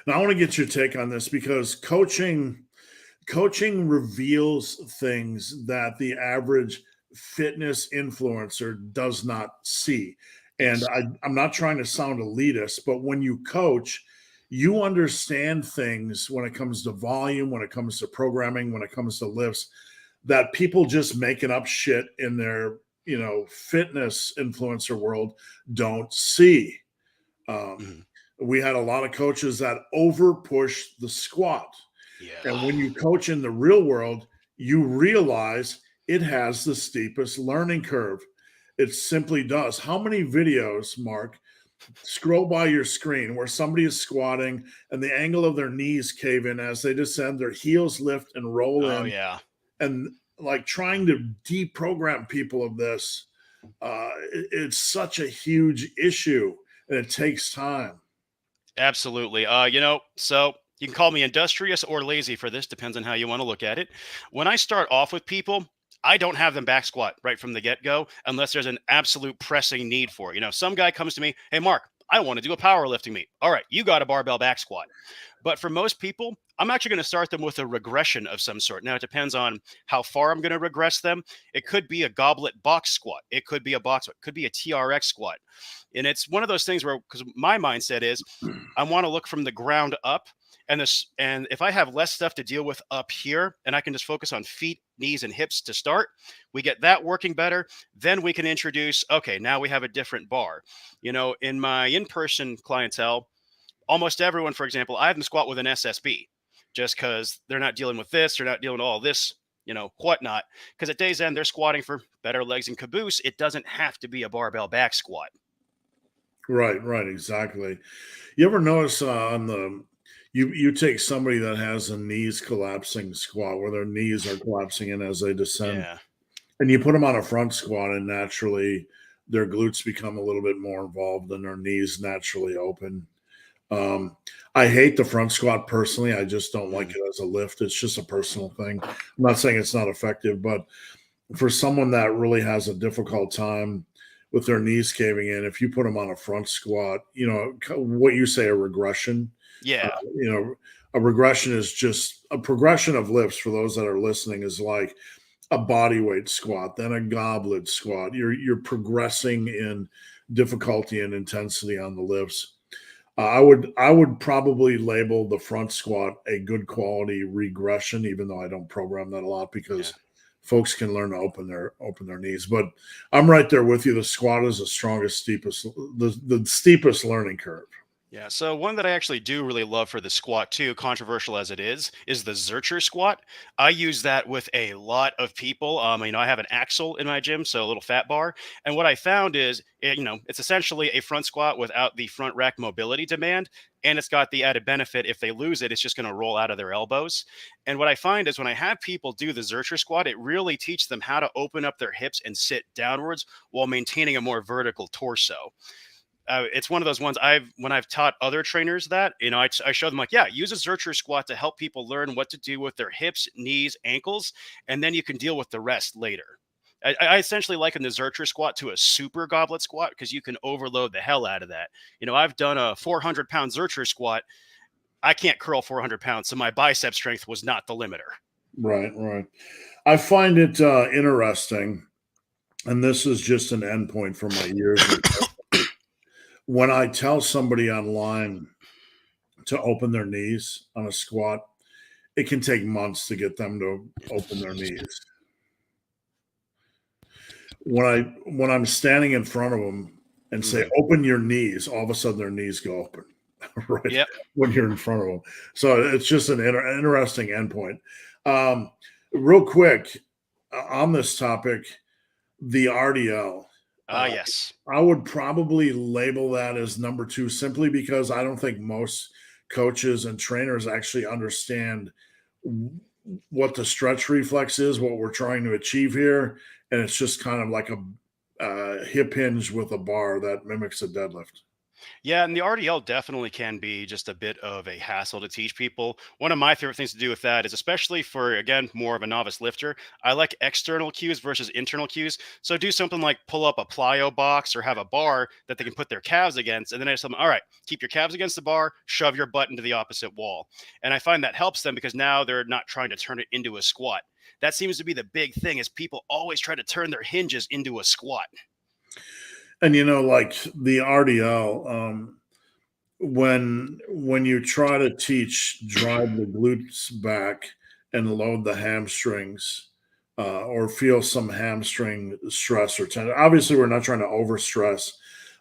Now I want to get your take on this because coaching reveals things that the average fitness influencer does not see. And Yes. I'm not trying to sound elitist, but when you coach, you understand things when it comes to volume, when it comes to programming, when it comes to lifts, that people just making up shit in their fitness influencer world don't see. Um, Mhm. we had a lot of coaches that over push the squat, Yeah. and when you coach in the real world, you realize it has the steepest learning curve. It simply does. How many videos, Mark, scroll by your screen where somebody is squatting and the angle of their knees cave in as they descend, their heels lift and roll Oh in, yeah. and like trying to deprogram people of this, it's such a huge issue and it takes time. Absolutely. So you can call me industrious or lazy for this, depends on how you want to look at it. When I start off with people, I don't have them back squat right from the get go unless there's an absolute pressing need for it. Some guy comes to me, hey, Mark, I want to do a powerlifting meet. All right, you got a barbell back squat. But for most people, I'm actually going to start them with a regression of some sort. Now, it depends on how far I'm going to regress them. It could be a goblet box squat. It could be a box squat. It could be a TRX squat. And it's one of those things where, because my mindset is, I want to look from the ground up. And if I have less stuff to deal with up here and I can just focus on feet, knees, and hips to start, we get that working better. Then we can introduce, okay, now we have a different bar. In my in-person clientele, almost everyone, for example, I have them squat with an SSB just because they're not dealing with this, they're not dealing with all this, whatnot. Because at day's end, they're squatting for better legs and caboose. It doesn't have to be a barbell back squat. Right, exactly. You ever notice on the you take somebody that has a knees collapsing squat where their knees are collapsing in as they descend, Yeah. and you put them on a front squat, and naturally their glutes become a little bit more involved and their knees naturally open. Um, I hate the front squat personally. I just don't like Mhm. it as a lift. It's just a personal thing. I'm not saying it's not effective, but for someone that really has a difficult time with their knees caving in, if you put them on a front squat, what you say a regression, uh, Yeah. you know, a regression is just a progression of lifts for those that are listening is like a body weight squat, then a goblet squat. You're progressing in difficulty and intensity on the lifts. I would probably label the front squat a good quality regression, even though I don't program that a lot Yeah. because folks can learn to open their knees. But I'm right there with you. The squat is the strongest, steepest, the steepest learning curve. Yeah, so one that I actually do really love for the squat too, controversial as it is the Zercher squat. I use that with a lot of people. I have an axle in my gym, so a little fat bar, and what I found is, it's essentially a front squat without the front rack mobility demand, and it's got the added benefit if they lose it, it's just going to roll out of their elbows. And what I find is when I have people do the Zercher squat, it really teaches them how to open up their hips and sit downwards while maintaining a more vertical torso. It's one of those ones when I've taught other trainers that, I show them like, yeah, use a Zercher squat to help people learn what to do with their hips, knees, ankles, and then you can deal with the rest later. I essentially liken the Zercher squat to a super goblet squat because you can overload the hell out of that. I've done a 400-pound Zercher squat. I can't curl 400 pounds, so my bicep strength was not the limiter. Right, right. I find it interesting, and this is just an endpoint from my years. When I tell somebody online to open their knees on a squat, it can take months to get them to open their knees. When I'm standing in front of them and say, open your knees, all of a sudden their knees go open, right? Yep. When you're in front of them. So it's just an interesting endpoint. Real quick on this topic, the RDL. Yes. I would probably label that as number two simply because I don't think most coaches and trainers actually understand what the stretch reflex is, what we're trying to achieve here. And it's just kind of like a hip hinge with a bar that mimics a deadlift. Yeah, and the RDL definitely can be just a bit of a hassle to teach people. One of my favorite things to do with that is, especially for, again, more of a novice lifter, I like external cues versus internal cues. So do something like pull up a plyo box or have a bar that they can put their calves against. And then I tell them, all right, keep your calves against the bar, shove your butt into the opposite wall. And I find that helps them because now they're not trying to turn it into a squat. That seems to be the big thing is people always try to turn their hinges into a squat. And like the RDL, when you try to teach drive the glutes back and load the hamstrings, or feel some hamstring stress or tension. Obviously, we're not trying to overstress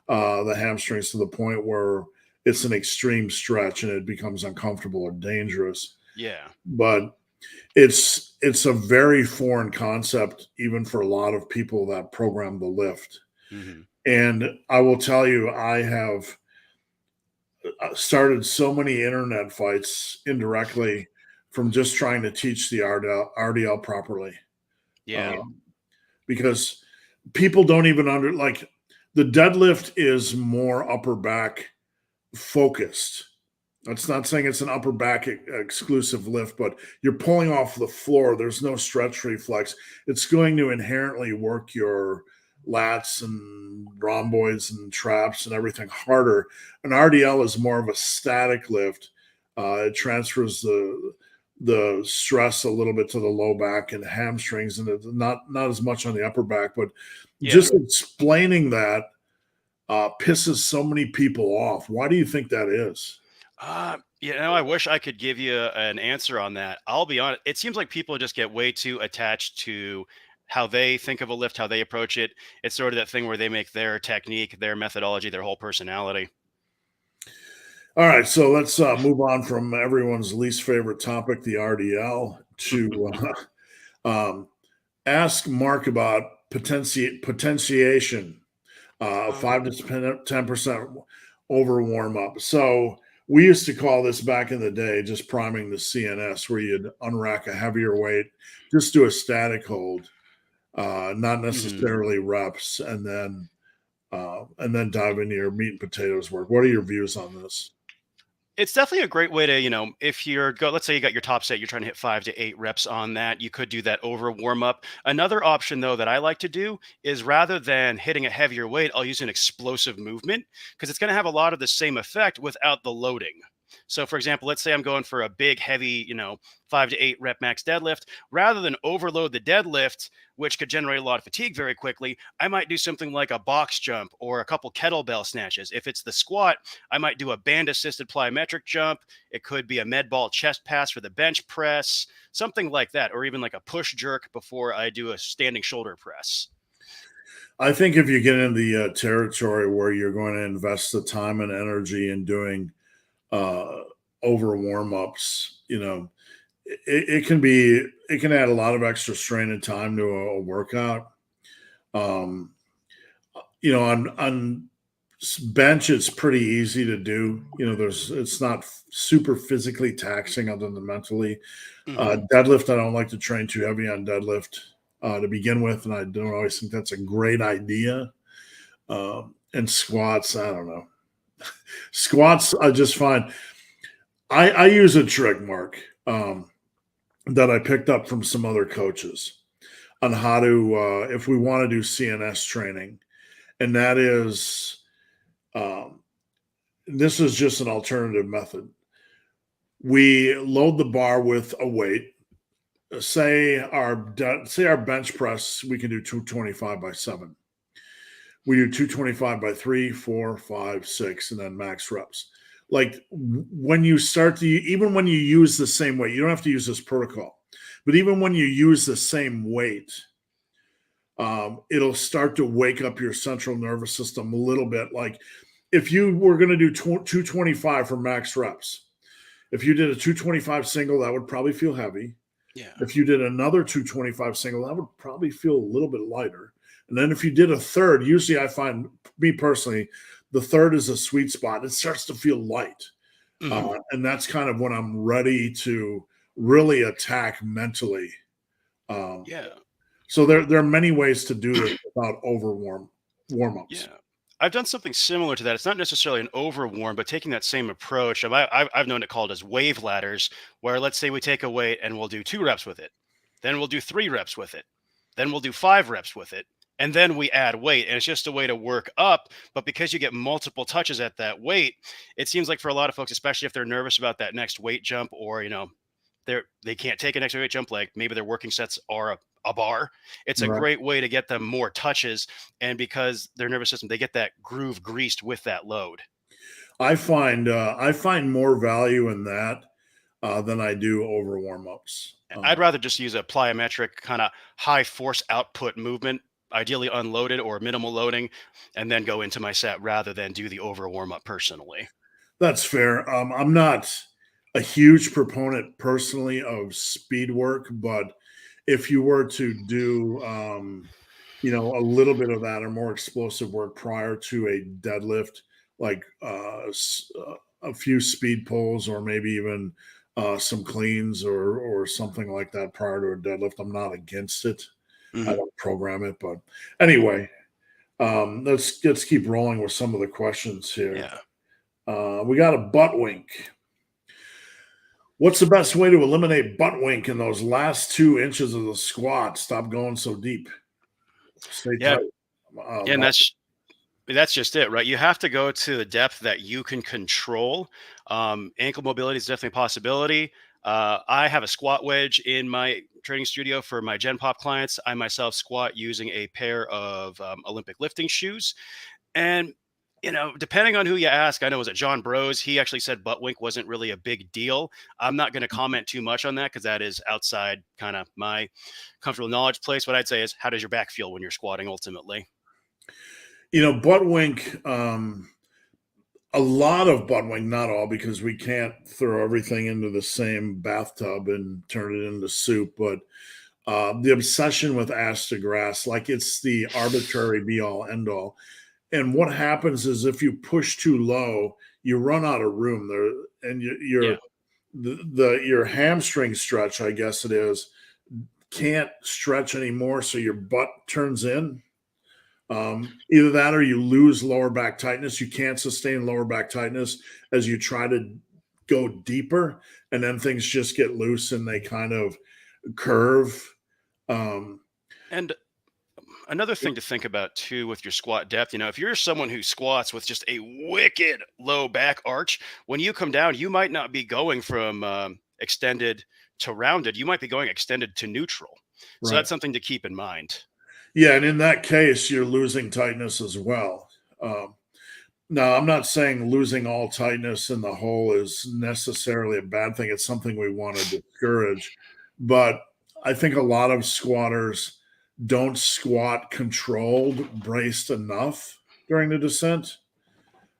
the hamstrings to the point where it's an extreme stretch and it becomes uncomfortable or dangerous. Yeah. But it's a very foreign concept, even for a lot of people that program the lift. Mm-hmm. And I will tell you, I have started so many internet fights indirectly from just trying to teach the RDL properly. Yeah. Because people don't even like the deadlift is more upper back focused. That's not saying it's an upper back exclusive lift, but you're pulling off the floor. There's no stretch reflex. It's going to inherently work your lats and rhomboids and traps and everything harder. An RDL is more of a static lift. It transfers the stress a little bit to the low back and hamstrings, and it's not as much on the upper back. But just explaining that pisses so many people off. Why do you think that is? I wish I could give you an answer on that. I'll be honest. It seems like people just get way too attached to how they think of a lift, how they approach it. It's sort of that thing where they make their technique, their methodology, their whole personality. All right, so let's move on from everyone's least favorite topic, the RDL, to ask Mark about potentiation, 5 to 10% over warm up. So we used to call this back in the day just priming the CNS, where you'd unrack a heavier weight, just do a static hold, not necessarily reps, and then dive into your meat and potatoes work. What are your views on this? It's definitely a great way to, if let's say you got your top set, you're trying to hit 5 to 8 reps on that. You could do that over warm up. Another option, though, that I like to do is rather than hitting a heavier weight, I'll use an explosive movement because it's going to have a lot of the same effect without the loading. So, for example, let's say I'm going for a big, heavy, 5 to 8 rep max deadlift. Rather than overload the deadlift, which could generate a lot of fatigue very quickly, I might do something like a box jump or a couple kettlebell snatches. If it's the squat, I might do a band assisted plyometric jump. It could be a med ball chest pass for the bench press, something like that, or even like a push jerk before I do a standing shoulder press. I think if you get into the territory where you're going to invest the time and energy in doing uh, over warm ups, it can add a lot of extra strain and time to a workout. Um, on bench, it's pretty easy to do. It's not super physically taxing other than mentally. Hmm. Deadlift, I don't like to train too heavy on deadlift to begin with, and I don't always think that's a great idea. And squats, I don't know. Squats, I just find I use a trick, Mark, that I picked up from some other coaches on how to, if we want to do CNS training, and that is, um, this is just an alternative method. We load the bar with a weight. Say our bench press, we can do 225 by 7. We do 225 by 3, 4, 5, 6, and then max reps. Like when you start to, even when you use the same weight, you don't have to use this protocol, but even when you use the same weight, it'll start to wake up your central nervous system a little bit. Like if you were going to do 225 for max reps, if you did a 225 single, that would probably feel heavy. Yeah. If you did another 225 single, that would probably feel a little bit lighter. And then if you did a third, usually I find, me personally, the third is a sweet spot. It starts to feel light. Hmm. And that's kind of when I'm ready to really attack mentally. Um, Yeah. so there are many ways to do this without warm-ups. Yeah. I've done something similar to that. It's not necessarily an overwarm, but taking that same approach. I've known it called as wave ladders, where let's say we take a weight and we'll do 2 reps with it. Then we'll do 3 reps with it. Then we'll do 5 reps with it. And then we add weight. And it's just a way to work up. But because you get multiple touches at that weight, it seems like for a lot of folks, especially if they're nervous about that next weight jump, or, they can't take an extra weight jump, like maybe their working sets are a bar. It's a Right. great way to get them more touches, and because their nervous system, they get that groove greased with that load. I find more value in that than I do over warm-ups. I'd rather just use a plyometric kind of high force output movement, ideally unloaded or minimal loading, and then go into my set rather than do the over warm up personally. That's fair. I'm not a huge proponent personally of speed work, but if you were to do, a little bit of that or more explosive work prior to a deadlift, like a few speed pulls or maybe even some cleans or something like that prior to a deadlift, I'm not against it. I Hmm. don't program it, but anyway, let's keep rolling with some of the questions here. Yeah. We got a butt wink. What's the best way to eliminate butt wink in those last 2 inches of the squat? Stop going so deep. Stay Yeah. tight. Yeah. And that's just it, right? You have to go to the depth that you can control. Ankle mobility is definitely a possibility. I have a squat wedge in my training studio for my Gen Pop clients. I myself squat using a pair of Olympic lifting shoes. And, depending on who you ask, I know was it John Bros? He actually said butt wink wasn't really a big deal. I'm not going to comment too much on that because that is outside kind of my comfortable knowledge place. What I'd say is, how does your back feel when you're squatting ultimately? Butt wink, a lot of butt wink, not all, because we can't throw everything into the same bathtub and turn it into soup. But the obsession with ass to grass, like it's the arbitrary be all end all. And what happens is if you push too low, you run out of room there, and Yeah. your hamstring stretch, I guess it is, can't stretch anymore, so your butt turns in. Either that or you lose lower back tightness. You can't sustain lower back tightness as you try to go deeper, and then things just get loose and they kind of curve. Um, And Another thing to think about too with your squat depth, if you're someone who squats with just a wicked low back arch, when you come down, you might not be going from extended to rounded. You might be going extended to neutral. So Right. that's something to keep in mind. Yeah, and in that case, you're losing tightness as well. Now, I'm not saying losing all tightness in the hole is necessarily a bad thing. It's something we want to discourage. But I think a lot of squatters don't squat controlled, braced enough during the descent.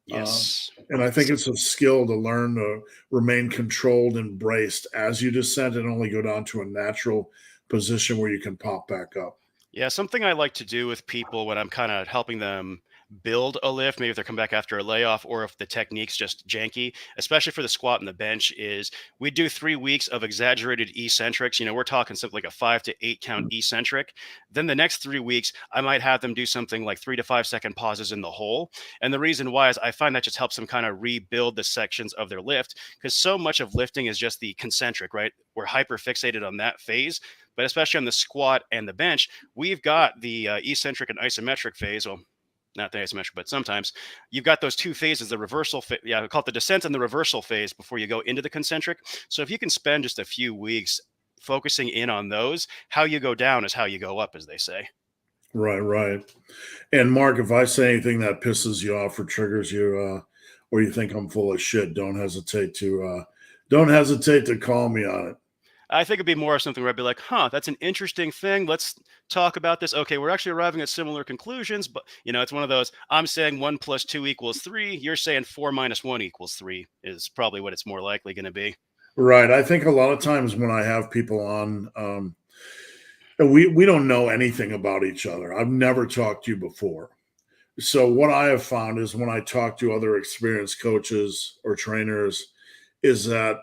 Yes. And I think it's a skill to learn to remain controlled and braced as you descend and only go down to a natural position where you can pop back up. Yeah, something I like to do with people when I'm kind of helping them build a lift, maybe if they're coming back after a layoff or if the technique's just janky, especially for the squat and the bench, is we do 3 weeks of exaggerated eccentrics. We're talking something like a 5 to 8 count eccentric. Then the next 3 weeks, I might have them do something like 3 to 5 second pauses in the hole. And the reason why is I find that just helps them kind of rebuild the sections of their lift because so much of lifting is just the concentric, right? We're hyper fixated on that phase. But especially on the squat and the bench, we've got the eccentric and isometric phase. Well, not the isometric, but sometimes you've got those two phases, the reversal, yeah, we call it the descent and the reversal phase before you go into the concentric. So if you can spend just a few weeks focusing in on those, how you go down is how you go up, as they say. Right, right. And Mark, if I say anything that pisses you off or triggers you, or you think I'm full of shit, don't hesitate to call me on it. I think it'd be more of something where I'd be like, huh, that's an interesting thing. Let's talk about this. Okay, we're actually arriving at similar conclusions, but it's one of those. I'm saying 1 + 2 = 3. You're saying 4 - 1 = 3 is probably what it's more likely going to be. Right. I think a lot of times when I have people on, we don't know anything about each other. I've never talked to you before. So what I have found is when I talk to other experienced coaches or trainers, is that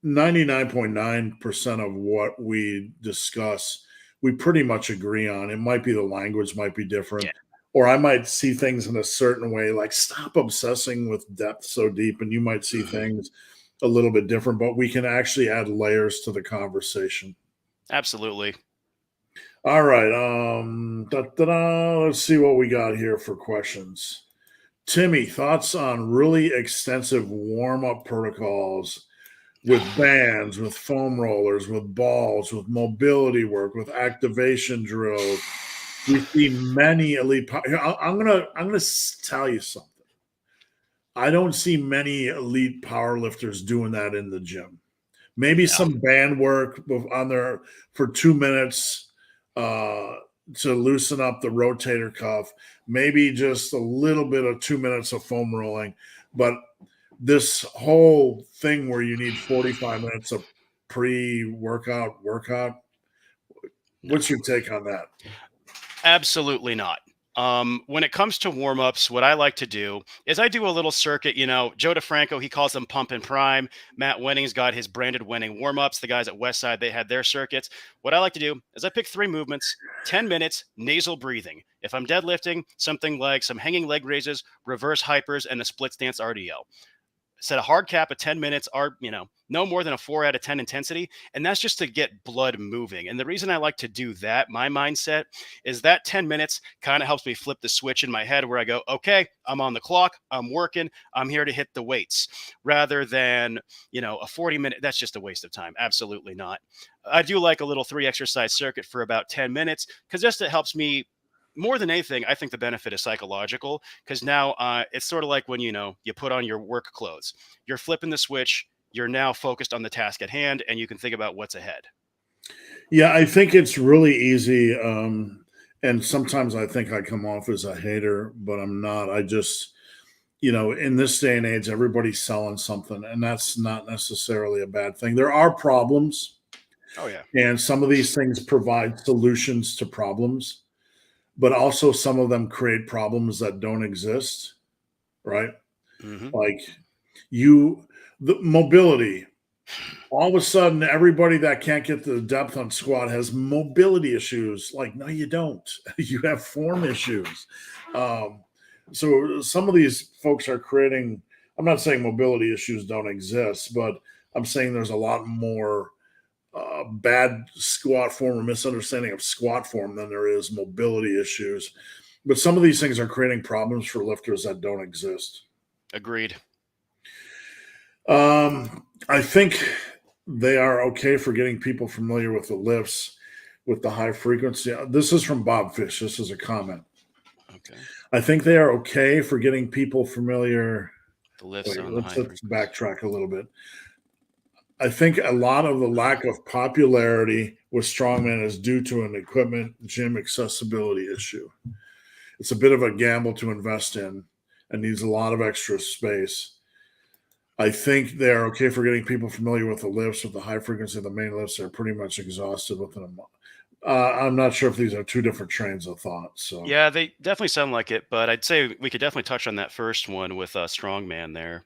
99.9% of what we discuss, we pretty much agree on. It might be the language might be different, Yeah. or I might see things in a certain way, like stop obsessing with depth so deep, and you might see things a little bit different, but we can actually add layers to the conversation. Absolutely. All right. Let's see what we got here for questions. Timmy, thoughts on really extensive warm-up protocols with bands, with foam rollers, with balls, with mobility work, with activation drills. We see many elite. I'm gonna tell you something. I don't see many elite power lifters doing that in the gym. Maybe Yeah. some band work on there for 2 minutes to loosen up the rotator cuff. Maybe just a little bit of 2 minutes of foam rolling, but this whole thing where you need 45 minutes of workout. No. What's your take on that? Absolutely not. When it comes to warm ups, what I like to do is I do a little circuit. Joe DeFranco, he calls them pump and prime. Matt Wenning's got his branded Wenning warm ups. The guys at Westside, they had their circuits. What I like to do is I pick 3 movements, 10 minutes, nasal breathing. If I'm deadlifting, something like some hanging leg raises, reverse hypers, and a split stance RDL. Set a hard cap of 10 minutes, or no more than a 4 out of 10 intensity, and that's just to get blood moving. And the reason I like to do that, my mindset, is that 10 minutes kind of helps me flip the switch in my head where I go, okay, I'm on the clock, I'm working, I'm here to hit the weights, rather than a 40-minute. That's just a waste of time. Absolutely not. I do like a little 3 exercise circuit for about 10 minutes because just it helps me. More than anything, I think the benefit is psychological because now it's sort of like when you put on your work clothes. You're flipping the switch. You're now focused on the task at hand, and you can think about what's ahead. Yeah, I think it's really easy. And sometimes I think I come off as a hater, but I'm not. I just, in this day and age, everybody's selling something, and that's not necessarily a bad thing. There are problems, Oh yeah. and some of these things provide solutions to problems, but also some of them create problems that don't exist, right? Hmm. Like the mobility. All of a sudden, everybody that can't get the depth on squat has mobility issues. Like, no, you don't. You have form issues. Um, so some of these folks are creating. I'm not saying mobility issues don't exist, but I'm saying there's a lot more bad squat form or misunderstanding of squat form than there is mobility issues. But some of these things are creating problems for lifters that don't exist. Agreed. I think they are okay for getting people familiar with the lifts with the high frequency. This is from Bob Fish. This is a comment. Okay. I think they are okay for getting people familiar. The lifts Wait, on the let's high frequency. backtrack a little bit. I think a lot of the lack of popularity with strongman is due to an equipment gym accessibility issue. It's a bit of a gamble to invest in and needs a lot of extra space. I think they're okay for getting people familiar with the lifts, with the high frequency of the main lifts. They're pretty much exhausted within a month. I'm not sure if these are two different trains of thought. So, Yeah, they definitely sound like it, but I'd say we could definitely touch on that first one with strongman there.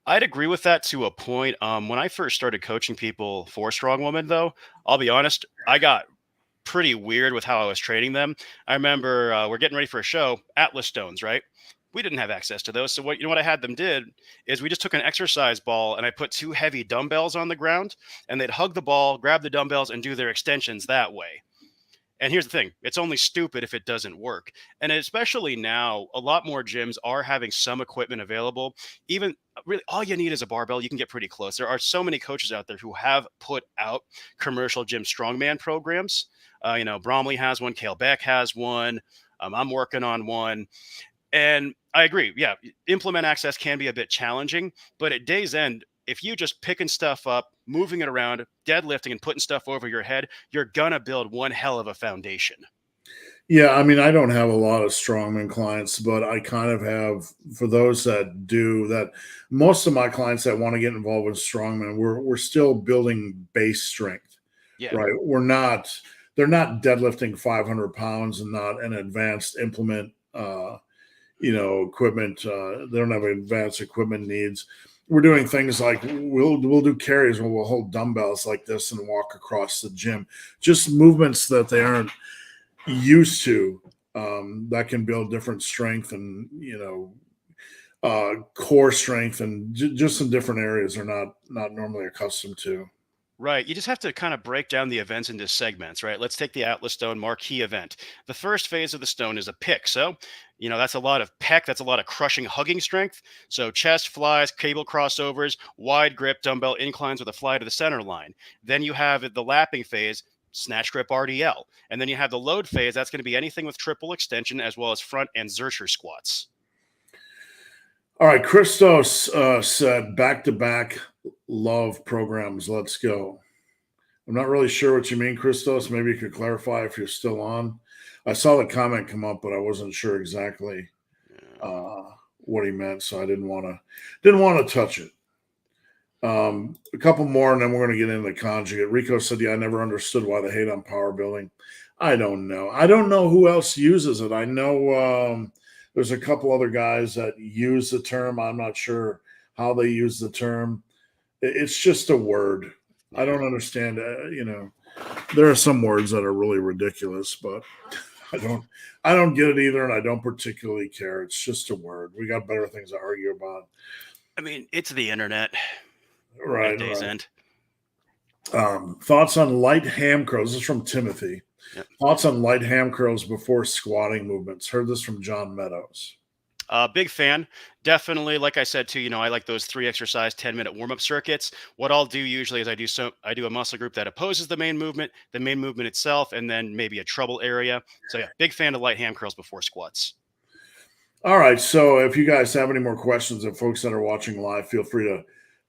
I'd agree with that to a point. When I first started coaching people for strong women, though, I'll be honest, I got pretty weird with how I was training them. I remember we're getting ready for a show, Atlas stones, right? We didn't have access to those. So what I had them did is we just took an exercise ball and I put two heavy dumbbells on the ground and they'd hug the ball, grab the dumbbells and do their extensions that way. And here's the thing, it's only stupid if it doesn't work. And especially now, a lot more gyms are having some equipment available. Even really, all you need is a barbell. You can get pretty close. There are so many coaches out there who have put out commercial gym strongman programs. Bromley has one, Cale Beck has one. I'm working on one. And I agree. Yeah, implement access can be a bit challenging, but at day's end, if you just picking stuff up, moving it around, deadlifting and putting stuff over your head, you're gonna build one hell of a foundation. yeah, I mean, I don't have a lot of strongman clients, but I kind of have for those that do that. Most of my clients that want to get involved with strongman, we're still building base strength, Yeah. right? They're not deadlifting 500 pounds and not an advanced implement. Equipment. They don't have advanced equipment needs. We're doing things like we'll do carries where we'll hold dumbbells like this and walk across the gym. Just movements that they aren't used to, that can build different strength and core strength and just in different areas they're not normally accustomed to. Right. You just have to kind of break down the events into segments, right? Let's take the Atlas Stone marquee event. The first phase of the stone is a pick. So, that's a lot of pec, that's a lot of crushing, hugging strength. So, chest flies, cable crossovers, wide grip, dumbbell inclines with a fly to the center line. Then you have the lapping phase, snatch grip RDL. And then you have the load phase. That's going to be anything with triple extension as well as front and Zercher squats. All right, Christos said back to back love programs. Let's go. I'm not really sure what you mean, Christos. Maybe you could clarify if you're still on. I saw the comment come up, but I wasn't sure exactly what he meant, so I didn't want to touch it. A couple more, and then we're going to get into the conjugate. Rico said, "Yeah, I never understood why they hate on power building. I don't know. I don't know who else uses it. I know there's a couple other guys that use the term. I'm not sure how they use the term. It's just a word. I don't understand. There are some words that are really ridiculous, but I don't get it either, and I don't particularly care. It's just a word. We got better things to argue about. I mean, it's the internet. Right. At day's end. Thoughts on light ham curls. This is from Timothy. Yep. Thoughts on light ham curls before squatting movements. Heard this from John Meadows. Big fan. Definitely, like I said too, I like those 3 exercise 10-minute warm-up circuits. What I'll do usually is I do a muscle group that opposes the main movement itself, and then maybe a trouble area. So yeah, big fan of light ham curls before squats. All right. So if you guys have any more questions, and folks that are watching live, feel free to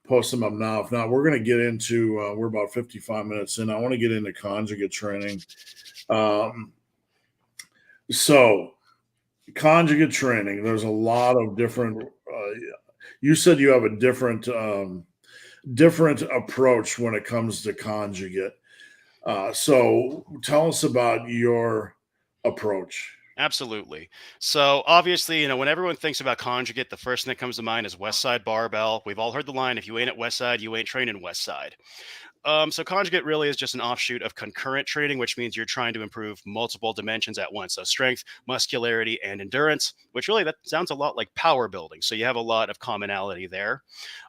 post them up now. If not, we're going to get into we're about 55 minutes in. I want to get into conjugate training. So conjugate training, there's a lot of different you said you have a different approach when it comes to conjugate. So tell us about your approach. Absolutely. So obviously, when everyone thinks about conjugate, the first thing that comes to mind is West Side Barbell. We've all heard the line, if you ain't at West Side, you ain't training West Side. So conjugate really is just an offshoot of concurrent training, which means you're trying to improve multiple dimensions at once. So strength, muscularity, and endurance, which really that sounds a lot like power building. So you have a lot of commonality there.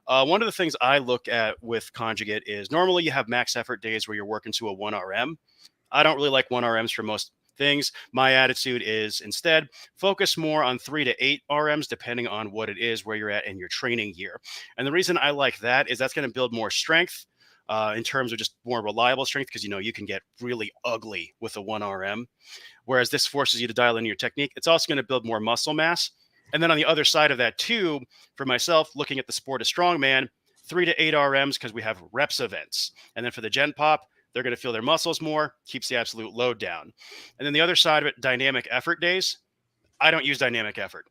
One of the things I look at with conjugate is normally you have max effort days where you're working to a 1 RM. I don't really like 1 RMs for most things. My attitude is instead focus more on 3 to 8 RMs, depending on what it is, where you're at in your training year. And the reason I like that is that's going to build more strength in terms of just more reliable strength, because you can get really ugly with a 1 RM, whereas this forces you to dial in your technique. It's also going to build more muscle mass. And then on the other side of that, too, for myself, looking at the sport of strongman, 3 to 8 RMs because we have reps events. And then for the Gen Pop, they're going to feel their muscles more, keeps the absolute load down. And then the other side of it, dynamic effort days. I don't use dynamic effort.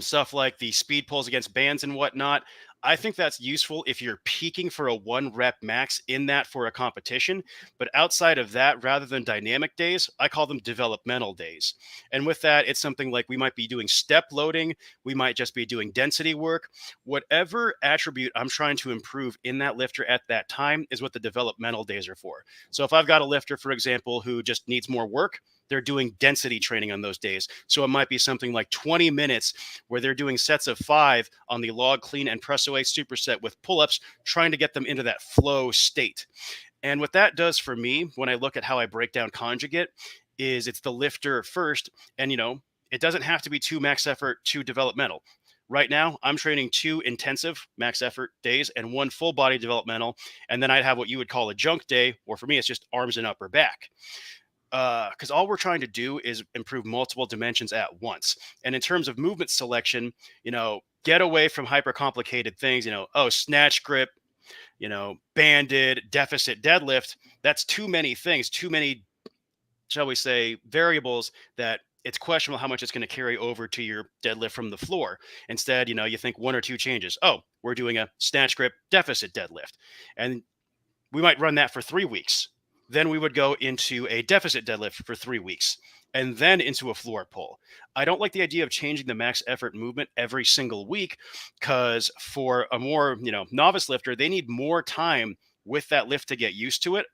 Stuff like the speed pulls against bands and whatnot. I think that's useful if you're peaking for a 1 rep max in that for a competition. But outside of that, rather than dynamic days, I call them developmental days. And with that, it's something like we might be doing step loading, we might just be doing density work. Whatever attribute I'm trying to improve in that lifter at that time is what the developmental days are for. So if I've got a lifter, for example, who just needs more work, they're doing density training on those days. So it might be something like 20 minutes where they're doing sets of 5 on the log clean and press away superset with pull-ups, trying to get them into that flow state. And what that does for me when I look at how I break down conjugate is it's the lifter first. And it doesn't have to be 2 max effort, 2 developmental. Right now, I'm training 2 intensive max effort days and 1 full body developmental. And then I'd have what you would call a junk day, or for me, it's just arms and upper back, because all we're trying to do is improve multiple dimensions at once. And in terms of movement selection, get away from hyper complicated things. Snatch grip, banded, deficit deadlift. That's too many things, too many, shall we say, variables that it's questionable how much it's going to carry over to your deadlift from the floor. Instead, you think 1 or 2 changes. Oh, we're doing a snatch grip deficit deadlift. And we might run that for 3 weeks. Then we would go into a deficit deadlift for 3 weeks and then into a floor pull. I don't like the idea of changing the max effort movement every single week, because for a more, novice lifter, they need more time with that lift to get used to it.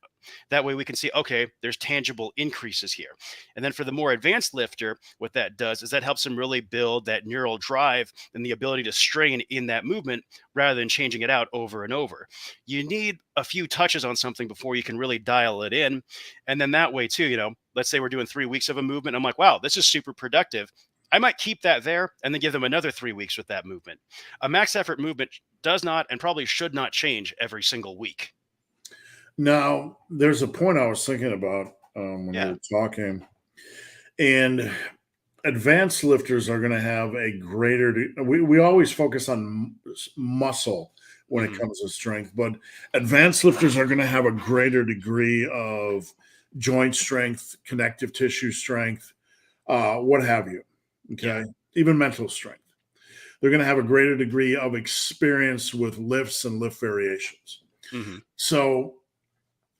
That way we can see, okay, there's tangible increases here. And then for the more advanced lifter, what that does is that helps them really build that neural drive and the ability to strain in that movement rather than changing it out over and over. You need a few touches on something before you can really dial it in. And then that way too, let's say we're doing 3 weeks of a movement. I'm like, wow, this is super productive. I might keep that there and then give them another 3 weeks with that movement. A max effort movement does not and probably should not change every single week. Now, there's a point I was thinking about when you Yeah. were talking, and advanced lifters are going to have a greater. We always focus on muscle when it Mhm. comes to strength, but advanced lifters are going to have a greater degree of joint strength, connective tissue strength, what have you. Yeah. Okay, even mental strength. They're going to have a greater degree of experience with lifts and lift variations. Hmm. So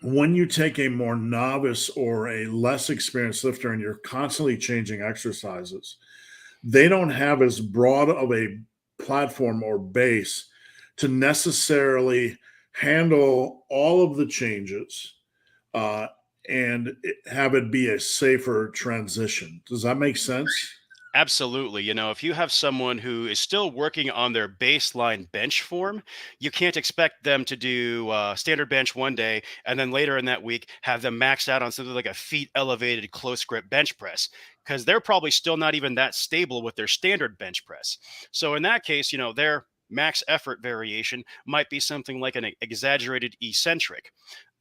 when you take a more novice or a less experienced lifter and you're constantly changing exercises, they don't have as broad of a platform or base to necessarily handle all of the changes uh, and have it be a safer transition. Does that make sense? Absolutely. If you have someone who is still working on their baseline bench form, you can't expect them to do standard bench one day and then later in that week have them maxed out on something like a feet elevated close grip bench press, because they're probably still not even that stable with their standard bench press. So in that case, their max effort variation might be something like an exaggerated eccentric.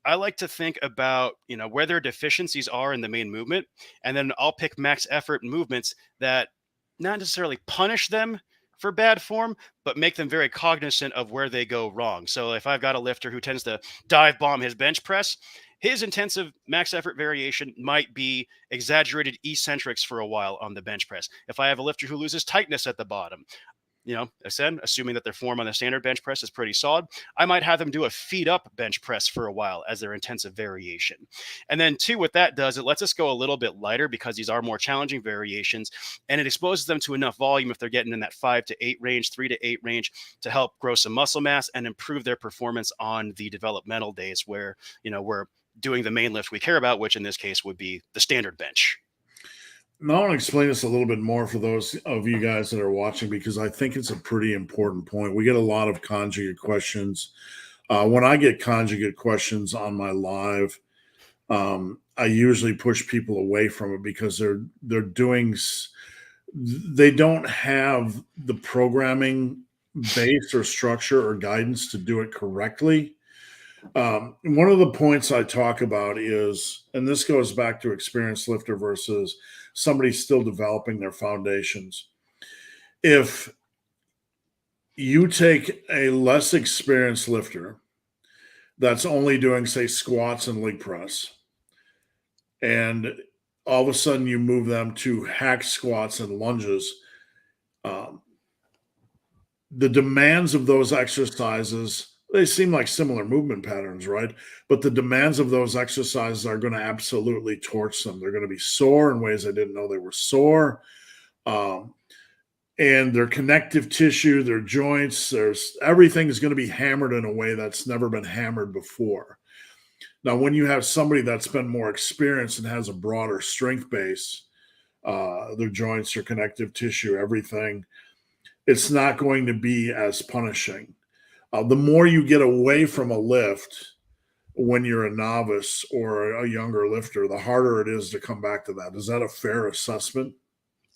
I like to think about, where their deficiencies are in the main movement, and then I'll pick max effort movements that not necessarily punish them for bad form, but make them very cognizant of where they go wrong. So if I've got a lifter who tends to dive bomb his bench press, his intensive max effort variation might be exaggerated eccentrics for a while on the bench press. If I have a lifter who loses tightness at the bottom, I said, assuming that their form on the standard bench press is pretty solid, I might have them do a feet up bench press for a while as their intensive variation. And then, two, what that does, it lets us go a little bit lighter because these are more challenging variations, and it exposes them to enough volume if they're getting in that 5 to 8 range, 3 to 8 range, to help grow some muscle mass and improve their performance on the developmental days where, we're doing the main lift we care about, which in this case would be the standard bench. Now, I want to explain this a little bit more for those of you guys that are watching, because I think it's a pretty important point. We get a lot of conjugate questions. When I get conjugate questions on my live, I usually push people away from it because they don't have the programming base or structure or guidance to do it correctly. One of the points I talk about is, and this goes back to experienced lifter versus somebody still developing their foundations. If you take a less experienced lifter that's only doing, say, squats and leg press, and all of a sudden you move them to hack squats and lunges, the demands of those exercises, they seem like similar movement patterns, right? But the demands of those exercises are going to absolutely torch them. They're going to be sore in ways I didn't know they were sore. And their connective tissue, their joints, everything is going to be hammered in a way that's never been hammered before. Now, when you have somebody that's been more experienced and has a broader strength base, their joints, their connective tissue, everything, it's not going to be as punishing. The more you get away from a lift when you're a novice or a younger lifter, the harder it is to come back to that. Is that a fair assessment?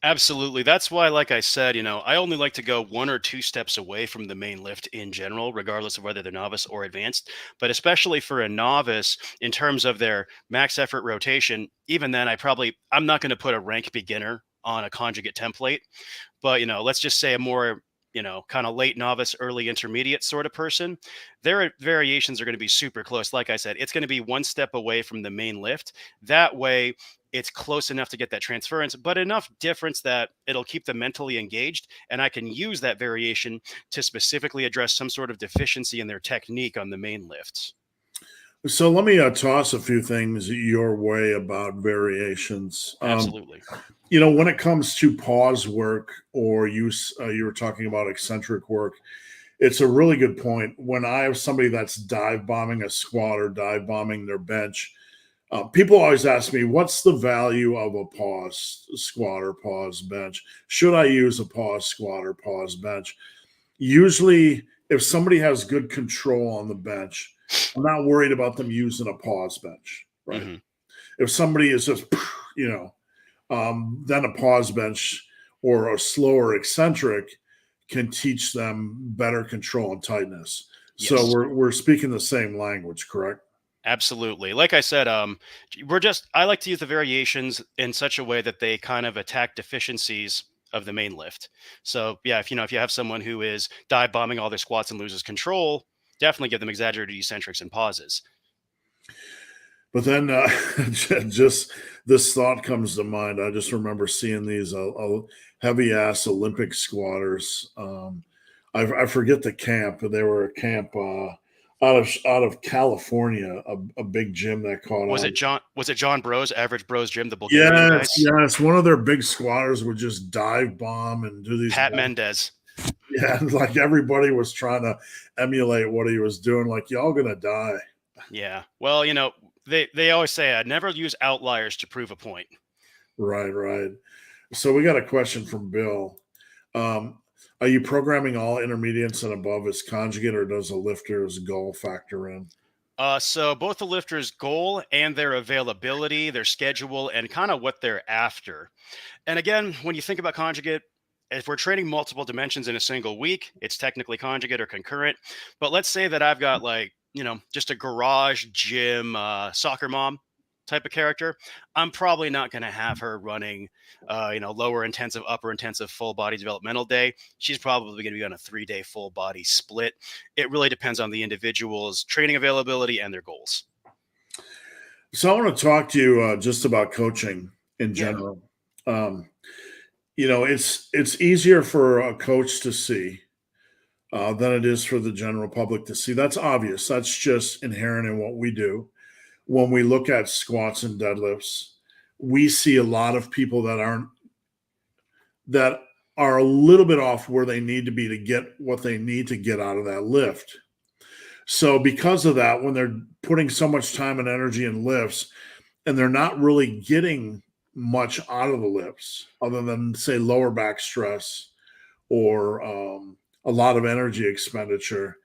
Absolutely. That's why, like I said, I only like to go 1 or 2 steps away from the main lift in general, regardless of whether they're novice or advanced. But especially for a novice, in terms of their max effort rotation, even then, I'm not going to put a rank beginner on a conjugate template. But, let's just say a more, kind of late novice, early intermediate sort of person, their variations are going to be super close. Like I said, it's going to be 1 step away from the main lift. That way, it's close enough to get that transference, but enough difference that it'll keep them mentally engaged. And I can use that variation to specifically address some sort of deficiency in their technique on the main lifts. So let me toss a few things your way about variations. Absolutely. When it comes to pause work, or you were talking about eccentric work, it's a really good point. When I have somebody that's dive bombing a squat or dive bombing their bench, people always ask me, what's the value of a pause squat or pause bench? Should I use a pause squat or pause bench? Usually, if somebody has good control on the bench, I'm not worried about them using a pause bench, right? Mm-hmm. If somebody is just, then a pause bench or a slower eccentric can teach them better control and tightness. Yes. So we're speaking the same language, correct? Absolutely. Like I said, I like to use the variations in such a way that they kind of attack deficiencies of the main lift. So yeah, if you have someone who is dive bombing all their squats and loses control, definitely give them exaggerated eccentrics and pauses. But then just this thought comes to mind. I just remember seeing these heavy ass Olympic squatters. I forget the camp, but they were a camp out of California, a big gym that caught Was on. it John Bros, Average Bros Gym, the Bulgarian guys? Yes. One of their big squatters would just dive bomb and do these. Pat Mendez. Yeah, like everybody was trying to emulate what he was doing. Like, y'all gonna die. Yeah. Well, they always say I never use outliers to prove a point. Right. So we got a question from Bill. Are you programming all intermediates and above as conjugate, or does a lifter's goal factor in? So both the lifter's goal and their availability, their schedule, and kind of what they're after. And again, when you think about conjugate, if we're training multiple dimensions in a single week, it's technically conjugate or concurrent. But let's say that I've got just a garage gym soccer mom type of character. I'm probably not going to have her running, lower intensive, upper intensive, full body developmental day. She's probably going to be on a 3-day full body split. It really depends on the individual's training availability and their goals. So I want to talk to you just about coaching in general. it's easier for a coach to see than it is for the general public to see. That's obvious. That's just inherent in what we do. When we look at squats and deadlifts, we see a lot of people that are a little bit off where they need to be to get what they need to get out of that lift. So because of that, when they're putting so much time and energy in lifts and they're not really getting much out of the lifts other than say lower back stress or a lot of energy expenditure,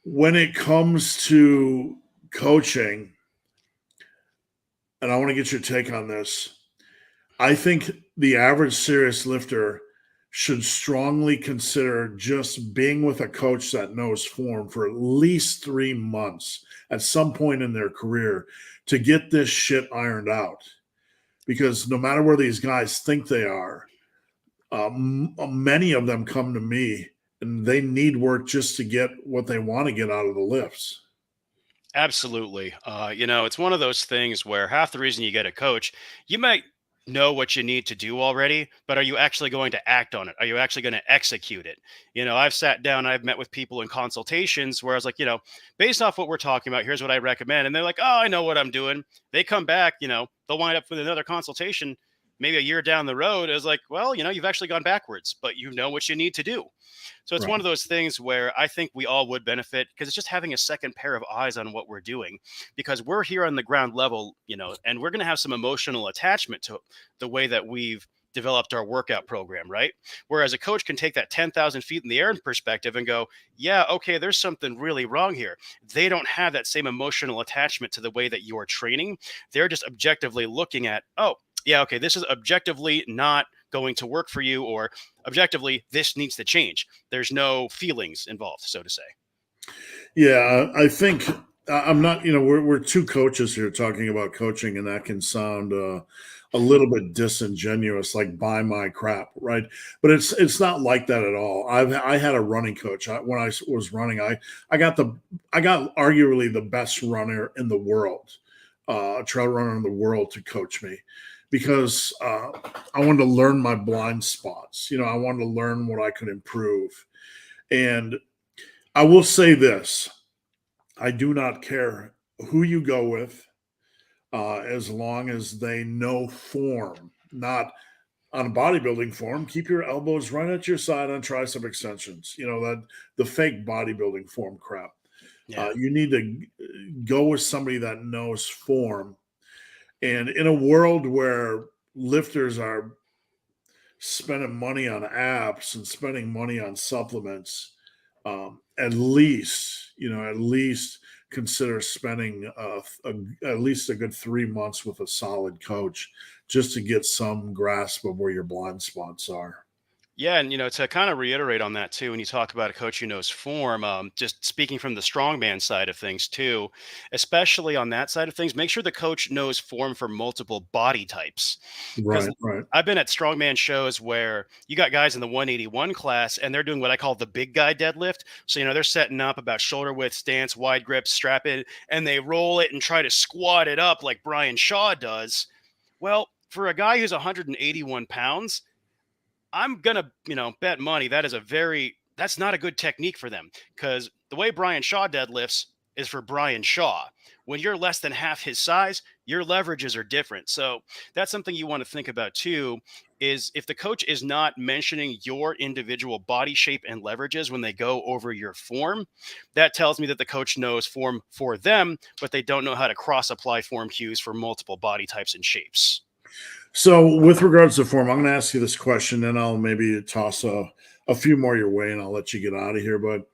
when it comes to coaching, and I want to get your take on this, I think the average serious lifter should strongly consider just being with a coach that knows form for at least 3 months at some point in their career to get this shit ironed out. Because no matter where these guys think they are, many of them come to me and they need work just to get what they want to get out of the lifts. Absolutely. It's one of those things where half the reason you get a coach, you might know what you need to do already, but are you actually going to act on it? Are you actually going to execute it? I've sat down, I've met with people in consultations where I was like, based off what we're talking about, here's what I recommend. And they're like, oh, I know what I'm doing. They come back, they'll wind up with another consultation maybe a year down the road. It was like, well, you've actually gone backwards, but you know what you need to do. So it's Right. one of those things where I think we all would benefit because it's just having a second pair of eyes on what we're doing because we're here on the ground level, and we're going to have some emotional attachment to the way that we've developed our workout program, right? Whereas a coach can take that 10,000 feet in the air perspective and go, yeah, okay, there's something really wrong here. They don't have that same emotional attachment to the way that you're training. They're just objectively looking at, oh, yeah, okay, this is objectively not going to work for you, or objectively, this needs to change. There's no feelings involved, so to say. Yeah, I think I'm not. We're two coaches here talking about coaching, and that can sound a little bit disingenuous, like buy my crap, right? But it's not like that at all. I had a running coach when I was running. I got arguably the best runner in the world, trail runner in the world, to coach me because I wanted to learn my blind spots. I wanted to learn what I could improve, and I will say this. I do not care who you go with, as long as they know form, not on a bodybuilding form. Keep your elbows right at your side on tricep extensions. That the fake bodybuilding form crap. Yeah. You need to go with somebody that knows form. And in a world where lifters are spending money on apps and spending money on supplements, at least consider spending at least a good 3 months with a solid coach just to get some grasp of where your blind spots are. Yeah, and to kind of reiterate on that too, when you talk about a coach who knows form, just speaking from the strongman side of things too, especially on that side of things, make sure the coach knows form for multiple body types. Because Right, right. I've been at strongman shows where you got guys in the 181 class and they're doing what I call the big guy deadlift. So they're setting up about shoulder width stance, wide grip, strap in, and they roll it and try to squat it up like Brian Shaw does. Well, for a guy who's 181 pounds, I'm gonna, bet money that's not a good technique for them because the way Brian Shaw deadlifts is for Brian Shaw. When you're less than half his size, your leverages are different. So that's something you want to think about too. Is if the coach is not mentioning your individual body shape and leverages when they go over your form, that tells me that the coach knows form for them, but they don't know how to cross apply form cues for multiple body types and shapes. So, with regards to form, I'm going to ask you this question, and I'll maybe toss a few more your way, and I'll let you get out of here. But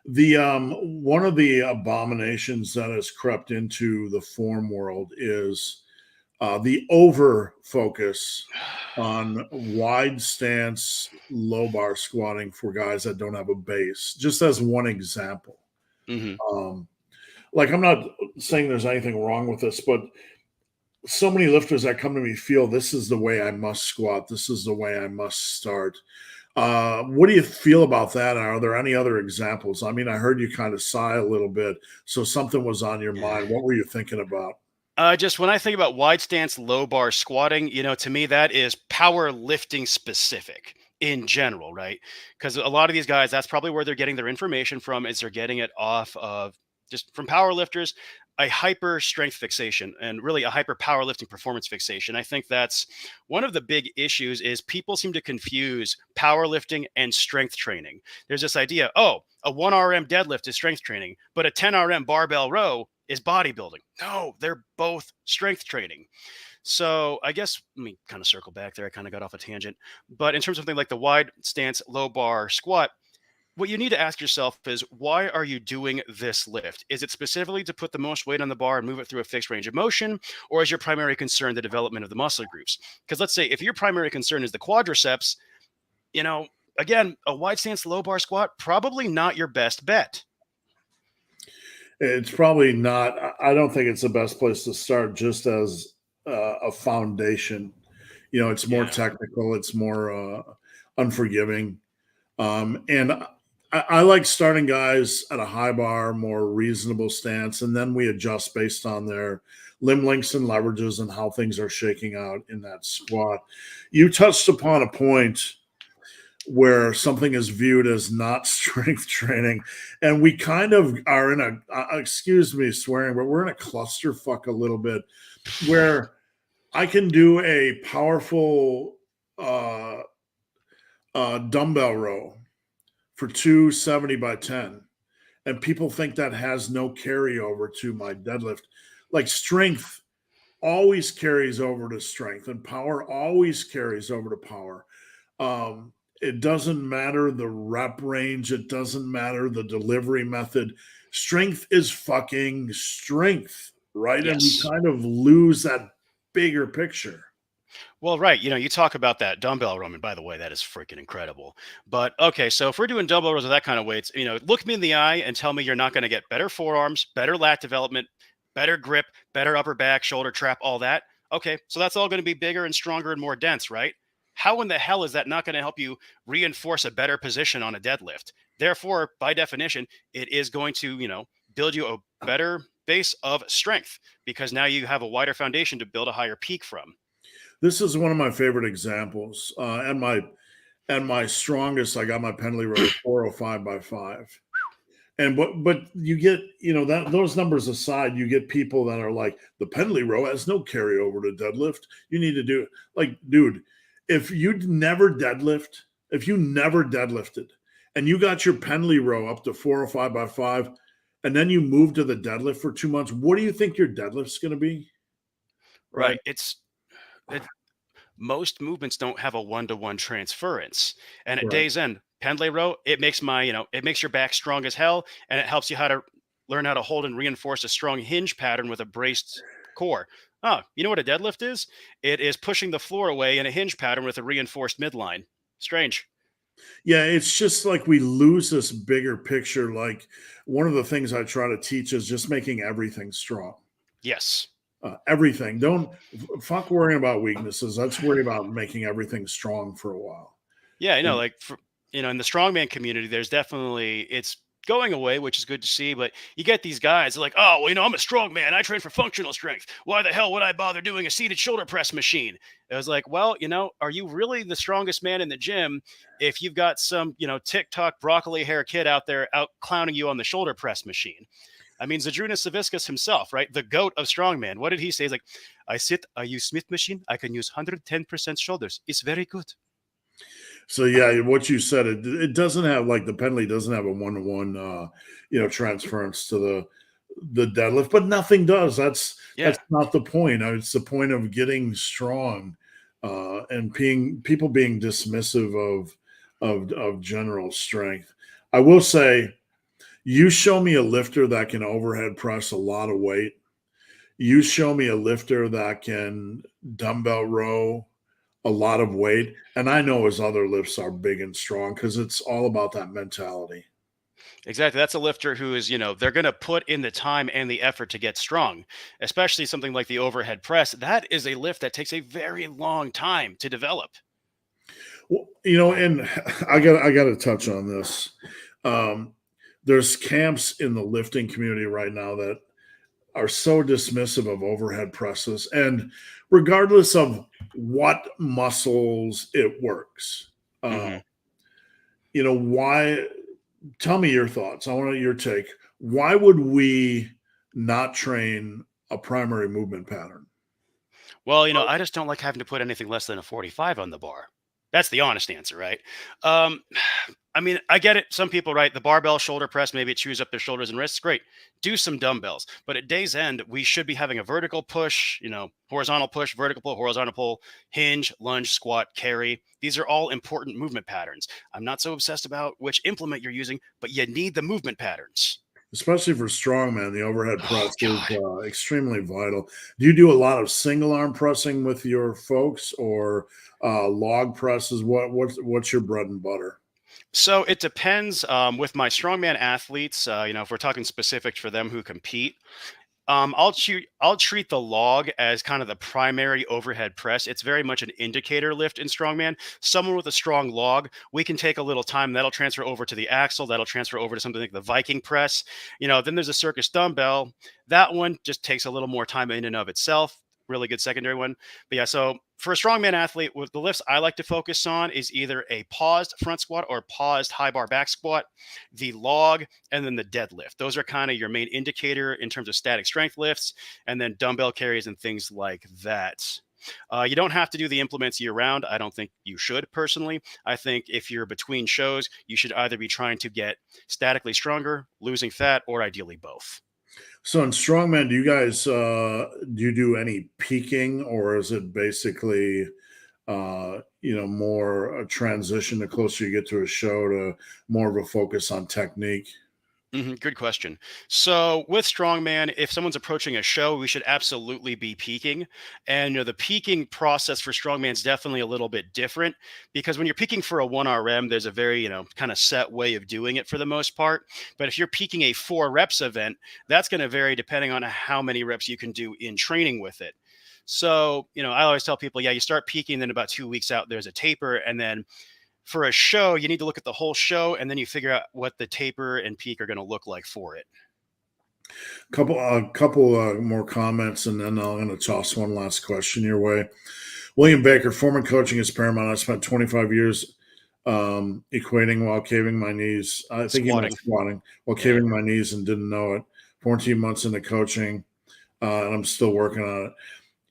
the one of the abominations that has crept into the form world is the over focus on wide stance low bar squatting for guys that don't have a base. Just as one example, Hmm. um, like I'm not saying there's anything wrong with this, but so many lifters that come to me feel this is the way I must squat. This is the way I must start. What do you feel about that? Are there any other examples? I mean, I heard you kind of sigh a little bit. So something was on your mind. What were you thinking about? Just when I think about wide stance, low bar squatting, to me that is power lifting specific in general, right? Because a lot of these guys, that's probably where they're getting their information from. Is they're getting it off of just from power lifters, a hyper strength fixation, and really a hyper powerlifting performance fixation. I think that's one of the big issues. Is people seem to confuse powerlifting and strength training. There's this idea, oh, a 1 RM deadlift is strength training, but a 10 RM barbell row is bodybuilding. No, they're both strength training. So I guess let me kind of circle back there. I kind of got off a tangent. But in terms of something like the wide stance, low bar squat, what you need to ask yourself is why are you doing this lift? Is it specifically to put the most weight on the bar and move it through a fixed range of motion? Or is your primary concern the development of the muscle groups? Because let's say if your primary concern is the quadriceps, again, a wide stance, low bar squat, probably not your best bet. It's probably not. I don't think it's the best place to start just as a foundation. It's more Yeah. technical, it's more unforgiving. And I like starting guys at a high bar, more reasonable stance, and then we adjust based on their limb lengths and leverages and how things are shaking out in that squat. You touched upon a point where something is viewed as not strength training, and we kind of are in a excuse me swearing, but we're in a clusterfuck a little bit where I can do a powerful dumbbell row for 270 by 10, and people think that has no carryover to my deadlift. Like, strength always carries over to strength, and power always carries over to power. It doesn't matter the rep range, it doesn't matter the delivery method. Strength is fucking strength, right? And we Yes. kind of lose that bigger picture. Well, right. You talk about that dumbbell row, and by the way, that is freaking incredible. But okay, so if we're doing dumbbell rows with that kind of weights, look me in the eye and tell me you're not going to get better forearms, better lat development, better grip, better upper back, shoulder trap, all that. Okay, so that's all going to be bigger and stronger and more dense, right? How in the hell is that not going to help you reinforce a better position on a deadlift? Therefore, by definition, it is going to, build you a better base of strength because now you have a wider foundation to build a higher peak from. This is one of my favorite examples. And my strongest, I got my Pendley row 405 by 5. And but you get, that those numbers aside, you get people that are like, the Pendley row has no carryover to deadlift. You need to do it. Like, dude, if you never deadlifted and you got your Pendley row up to 405 by 5, and then you move to the deadlift for 2 months, what do you think your deadlift's going to be? Right. Right. Most movements don't have a one-to-one transference. And at Right. day's end, pendlay row, it makes it makes your back strong as hell, and it helps you how to learn how to hold and reinforce a strong hinge pattern with a braced core. Oh, you know what a deadlift is? It is pushing the floor away in a hinge pattern with a reinforced midline. Strange. Yeah, it's just like we lose this bigger picture. Like, one of the things I try to teach is just making everything strong. Yes. Everything. Don't fuck worrying about weaknesses. Let's worry about making everything strong for a while. Yeah, I know. And Like, in the strongman community, there's definitely it's going away, which is good to see. But you get these guys they're like, oh, well, I'm a strong man. I train for functional strength. Why the hell would I bother doing a seated shoulder press machine? It was like, well, are you really the strongest man in the gym if you've got some, TikTok broccoli hair kid out there out clowning you on the shoulder press machine? I mean, Zadrunas Savickas himself, right? The goat of strongman. What did he say? He's like, I use Smith machine. I can use 110% shoulders. It's very good. so, yeah, what you said, it doesn't have, like, the Pendley doesn't have a one-to-one, transference to the deadlift, but nothing does. Yeah. That's not the point. It's the point of getting strong, and people being dismissive of general strength. I will say, you show me a lifter that can overhead press a lot of weight. You show me a lifter that can dumbbell row a lot of weight, and I know his other lifts are big and strong because it's all about that mentality. Exactly. That's a lifter who is, they're going to put in the time and the effort to get strong, especially something like the overhead press. That is a lift that takes a very long time to develop. Well, and I got to touch on this. Um, there's camps in the lifting community right now that are so dismissive of overhead presses, and regardless of what muscles it works, uh, Mhm. why? Tell me your thoughts. I want your take. Why would we not train a primary movement pattern? Well, I just don't like having to put anything less than a 45 on the bar. That's the honest answer, right? Um, I mean, I get it. Some people, right? The barbell shoulder press, maybe it chews up their shoulders and wrists. Great. Do some dumbbells. But at day's end, we should be having a vertical push, horizontal push, vertical pull, horizontal pull, hinge, lunge, squat, carry. These are all important movement patterns. I'm not so obsessed about which implement you're using, but you need the movement patterns. Especially for strongman, the overhead Oh, press is God. extremely vital. Do you do a lot of single arm pressing with your folks, or log presses? What's your bread and butter? So it depends. With my strongman athletes, if we're talking specific for them who compete, I'll treat the log as kind of the primary overhead press. It's very much an indicator lift in strongman. Someone with a strong log, we can take a little time. That'll transfer over to the axle. That'll transfer over to something like the Viking press. Then there's a circus dumbbell. That one just takes a little more time in and of itself. Really good secondary one. But yeah, so for a strongman athlete, with the lifts I like to focus on is either a paused front squat or paused high bar back squat, the log, and then the deadlift. Those are kind of your main indicator in terms of static strength lifts, and then dumbbell carries and things like that. You don't have to do the implements year round. I don't think you should personally. I think if you're between shows, you should either be trying to get statically stronger, losing fat, or ideally both. So in strongman, do you do any peaking, or is it basically more a transition the closer you get to a show to more of a focus on technique? Good question. So with strongman, if someone's approaching a show, we should absolutely be peaking. And the peaking process for strongman is definitely a little bit different because when you're peaking for a 1RM, there's a very, kind of set way of doing it for the most part. But if you're peaking a 4 reps event, that's going to vary depending on how many reps you can do in training with it. So, I always tell people, yeah, you start peaking, then about 2 weeks out, there's a taper. And then for a show, you need to look at the whole show and then you figure out what the taper and peak are going to look like for it. Couple more comments, and then I'm going to toss one last question your way. William Baker, former coaching is paramount. I spent 25 years equating while caving my knees. I think he meant Squatting. squatting while Yeah. caving my knees and didn't know it. 14 months into coaching, and I'm still working on it.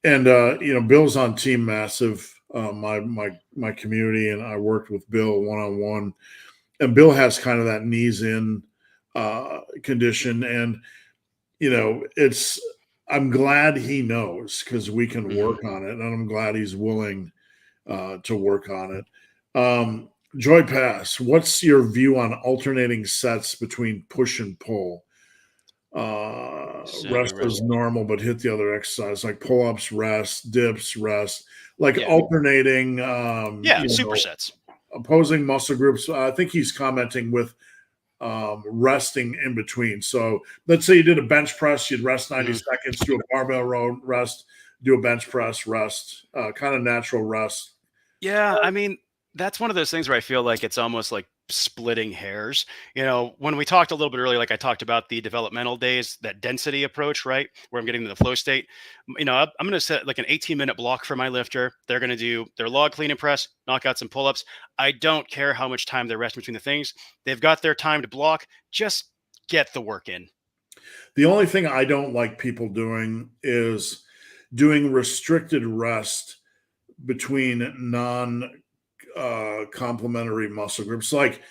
And Bill's on Team Massive, my community, and I worked with Bill one on one. And Bill has kind of that knees in condition, and it's. I'm glad he knows because we can hmm work on it, and I'm glad he's willing to work on it. Joy Pass, what's your view on alternating sets between push and pull? Semi Rest rest. is normal, but hit the other exercise like pull ups, rest, dips, rest, like Yeah. alternating, Yeah. Supersets. opposing muscle groups. I think he's commenting with resting in between. So let's say you did a bench press, you'd rest 90 hmm seconds, do a barbell row, rest, do a bench press, rest, kind of natural rest. Yeah, I mean, that's one of those things where I feel like it's almost like splitting hairs. When we talked a little bit earlier, like I talked about the developmental days, that density approach, right? Where I'm getting to the flow state. I'm going to set like an 18-minute block for my lifter. They're going to do their log clean and press, knock out some pull ups. I don't care how much time they're resting between the things. They've got their time to block. Just get the work in. The only thing I don't like people doing is doing restricted rest between non complementary muscle groups. Like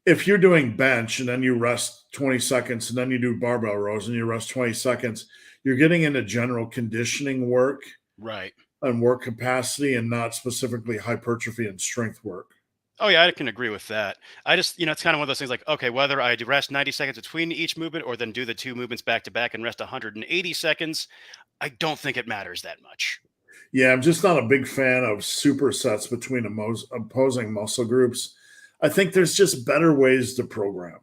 if you're doing bench and then you rest 20 seconds and then you do barbell rows and you rest 20 seconds, you're getting into general conditioning work Right. and work capacity and not specifically hypertrophy and strength work. Oh yeah, I can agree with that. I just, it's kind of one of those things like, okay, whether I do rest 90 seconds between each movement or then do the two movements back to back and rest 180 seconds, I don't think it matters that much. Yeah, I'm just not a big fan of supersets between opposing muscle groups. I think there's just better ways to program.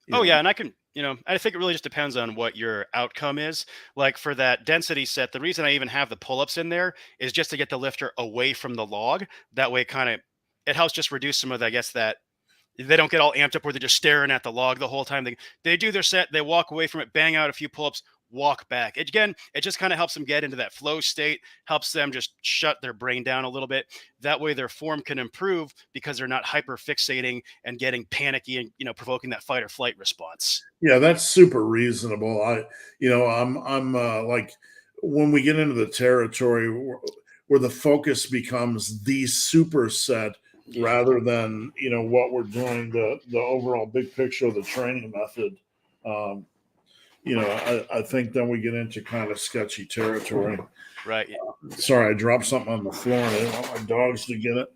You Oh know, yeah, and I think it really just depends on what your outcome is. Like for that density set, the reason I even have the pull-ups in there is just to get the lifter away from the log. That way kind of it helps just reduce some of I guess that they don't get all amped up where they're just staring at the log the whole time. They do their set, they walk away from it, bang out a few pull-ups, walk back. Again, it just kind of helps them get into that flow state, helps them just shut their brain down a little bit. That way their form can improve because they're not hyper fixating and getting panicky and, provoking that fight or flight response. Yeah, that's super reasonable. I'm like when we get into the territory where the focus becomes the superset Yeah. rather than what we're doing, the overall big picture of the training method. Um, I think then we get into kind of sketchy territory. Right. Sorry, I dropped something on the floor and I didn't want my dogs to get it.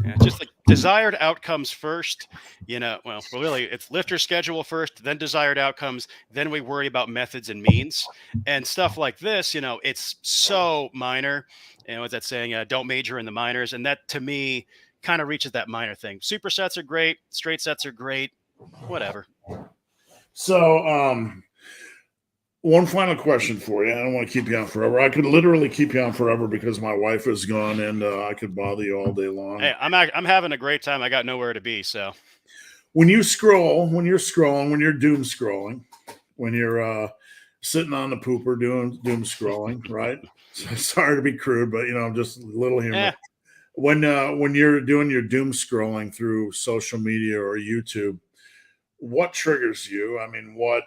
Yeah, just like desired outcomes first, well, really, it's lift your schedule first, then desired outcomes, then we worry about methods and means and stuff like this. It's so minor. What's that saying? Don't major in the minors. And that to me kind of reaches that minor thing. Supersets are great, straight sets are great, whatever. So, one final question for you. I don't want to keep you on forever. I could literally keep you on forever because my wife is gone and I could bother you all day long. Hey, I'm having a great time. I got nowhere to be. So when you're scrolling, when you're doom scrolling, when you're sitting on the pooper doing doom scrolling, right? Sorry to be crude, but I'm just a little humor. When you're doing your doom scrolling through social media or YouTube, what triggers you? I mean, what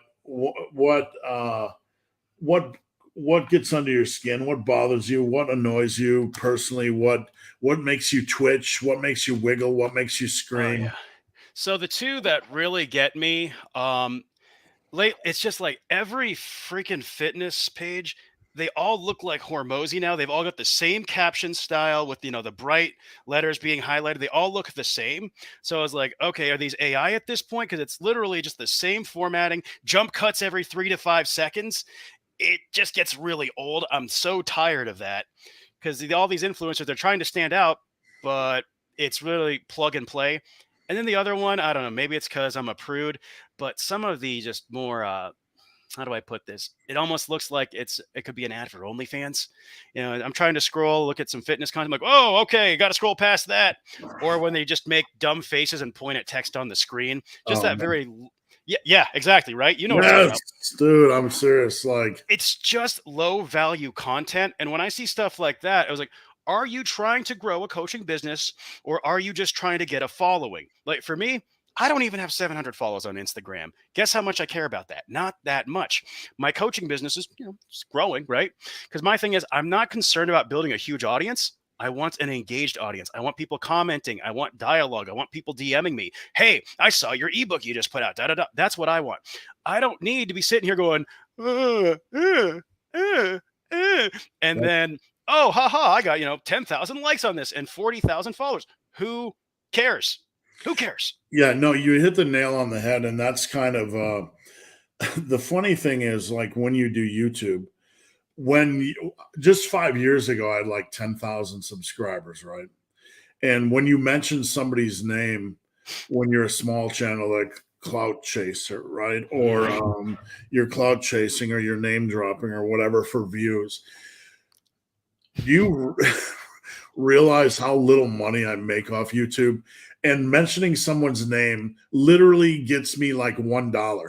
gets under your skin? What bothers you? What annoys you personally? What makes you twitch? What makes you wiggle? What makes you scream? yeah. So the two that really get me, it's just like every freaking fitness page, they all look like Hormozy now. They've all got the same caption style with the bright letters being highlighted. They all look the same. So I was like, okay, are these AI at this point? Because it's literally just the same formatting, jump cuts every 3 to 5 seconds. It just gets really old. I'm so tired of that because all these influencers, they're trying to stand out, but it's really plug and play. And then the other one, I don't know, maybe it's because I'm a prude, but some of the just more, how do I put this? It almost looks like it could be an ad for OnlyFans. I'm trying to scroll, look at some fitness content. I'm like, oh, okay, got to scroll past that. Or when they just make dumb faces and point at text on the screen, just that very, yeah, exactly, right? You know what I'm talking about. Dude, I'm serious. Like, it's just low value content. And when I see stuff like that, I was like, are you trying to grow a coaching business or are you just trying to get a following? Like for me, I don't even have 700 follows on Instagram. Guess how much I care about that? Not that much. My coaching business is, it's growing, right? Because my thing is, I'm not concerned about building a huge audience. I want an engaged audience. I want people commenting. I want dialogue. I want people DMing me. Hey, I saw your ebook you just put out. Da, da, da. That's what I want. I don't need to be sitting here going, uh, uh, uh, and then, oh, haha, I got, 10,000 likes on this and 40,000 followers. Who cares? Who cares? Yeah, no, you hit the nail on the head. And that's kind of the funny thing is, like, when you do YouTube, just 5 years ago, I had like 10,000 subscribers, right? And when you mention somebody's name, when you're a small channel like Clout Chaser, right? Or you're clout chasing or you're name dropping or whatever for views, do you realize how little money I make off YouTube? And mentioning someone's name literally gets me like $1.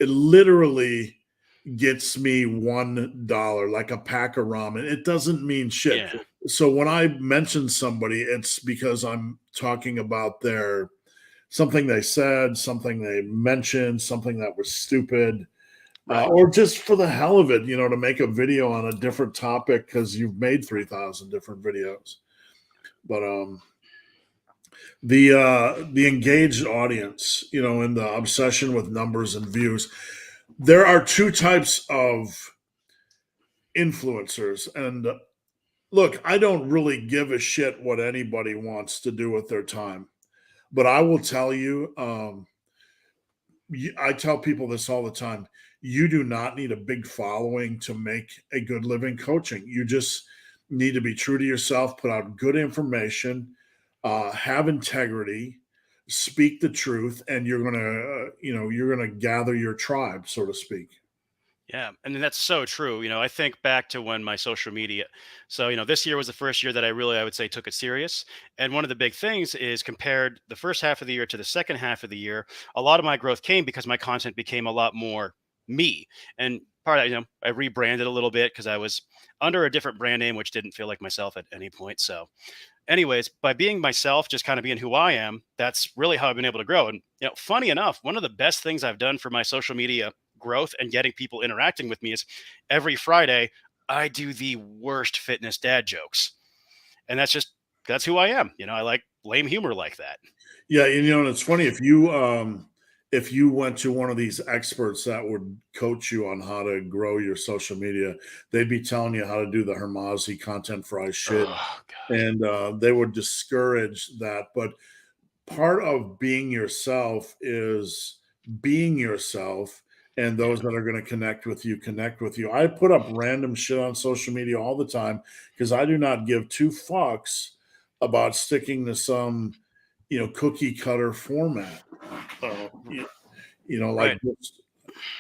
It literally gets me $1, like a pack of ramen. It doesn't mean shit. Yeah. So when I mention somebody, it's because I'm talking about something they said, something they mentioned, something that was stupid, Right. or just for the hell of it, to make a video on a different topic because you've made 3,000 different videos. But the engaged audience, and the obsession with numbers and views. There are two types of influencers, and look, I don't really give a shit what anybody wants to do with their time, but I will tell you, I tell people this all the time. You do not need a big following to make a good living coaching. You just need to be true to yourself, put out good information, have integrity, speak the truth, and you're gonna gather your tribe, so to speak. Yeah, and that's so true. I think back to when my social media. So, this year was the first year that I would say, took it serious. And one of the big things is compared the first half of the year to the second half of the year, a lot of my growth came because my content became a lot more me. And part of that, I rebranded a little bit because I was under a different brand name, which didn't feel like myself at any point. So, anyways, by being myself, just kind of being who I am, that's really how I've been able to grow. And funny enough, one of the best things I've done for my social media growth and getting people interacting with me is every Friday I do the worst fitness dad jokes, and that's who I am. I like lame humor like that. Yeah, and it's funny if you went to one of these experts that would coach you on how to grow your social media, they'd be telling you how to do the Hermazi content fry shit, Oh God. and they would discourage that. But part of being yourself is being yourself, and Yeah. those that are going to connect with you. I put up random shit on social media all the time because I do not give two fucks about sticking to some cookie cutter format. uh, you, like Right. this.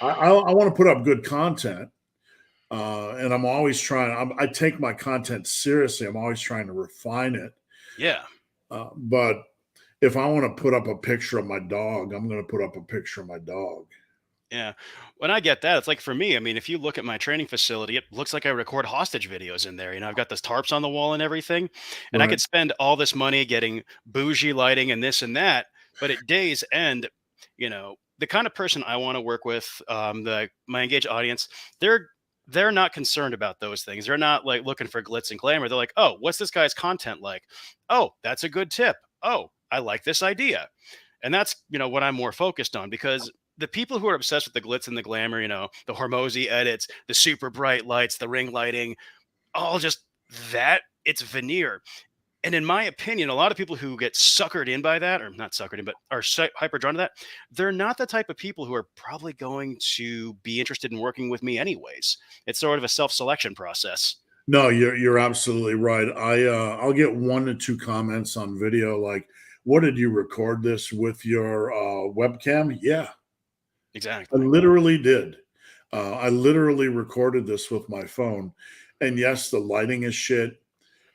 I want to put up good content, and I'm always trying. I take my content seriously. I'm always trying to refine it. Yeah. But if I want to put up a picture of my dog, I'm going to put up a picture of my dog. Yeah. When I get that, it's like for me, I mean, if you look at my training facility, it looks like I record hostage videos in there. I've got those tarps on the wall and everything. And I Right. could spend all this money getting bougie lighting and this and that. But at day's end, the kind of person I want to work with, my engaged audience, they're not concerned about those things. They're not like looking for glitz and glamour. They're like, oh, what's this guy's content like? Oh, that's a good tip. Oh, I like this idea. And that's what I'm more focused on, because the people who are obsessed with the glitz and the glamour, the Hormozy edits, the super bright lights, the ring lighting, all just that, it's veneer. And in my opinion, a lot of people who get suckered in by that, or not suckered in, but are hyper drawn to that, they're not the type of people who are probably going to be interested in working with me anyways. It's sort of a self-selection process. No, you're absolutely right. I'll get 1 to 2 comments on video like, "What did you record this with your webcam?" Yeah, I Exactly. literally did. I literally recorded this with my phone, and yes, the lighting is shit,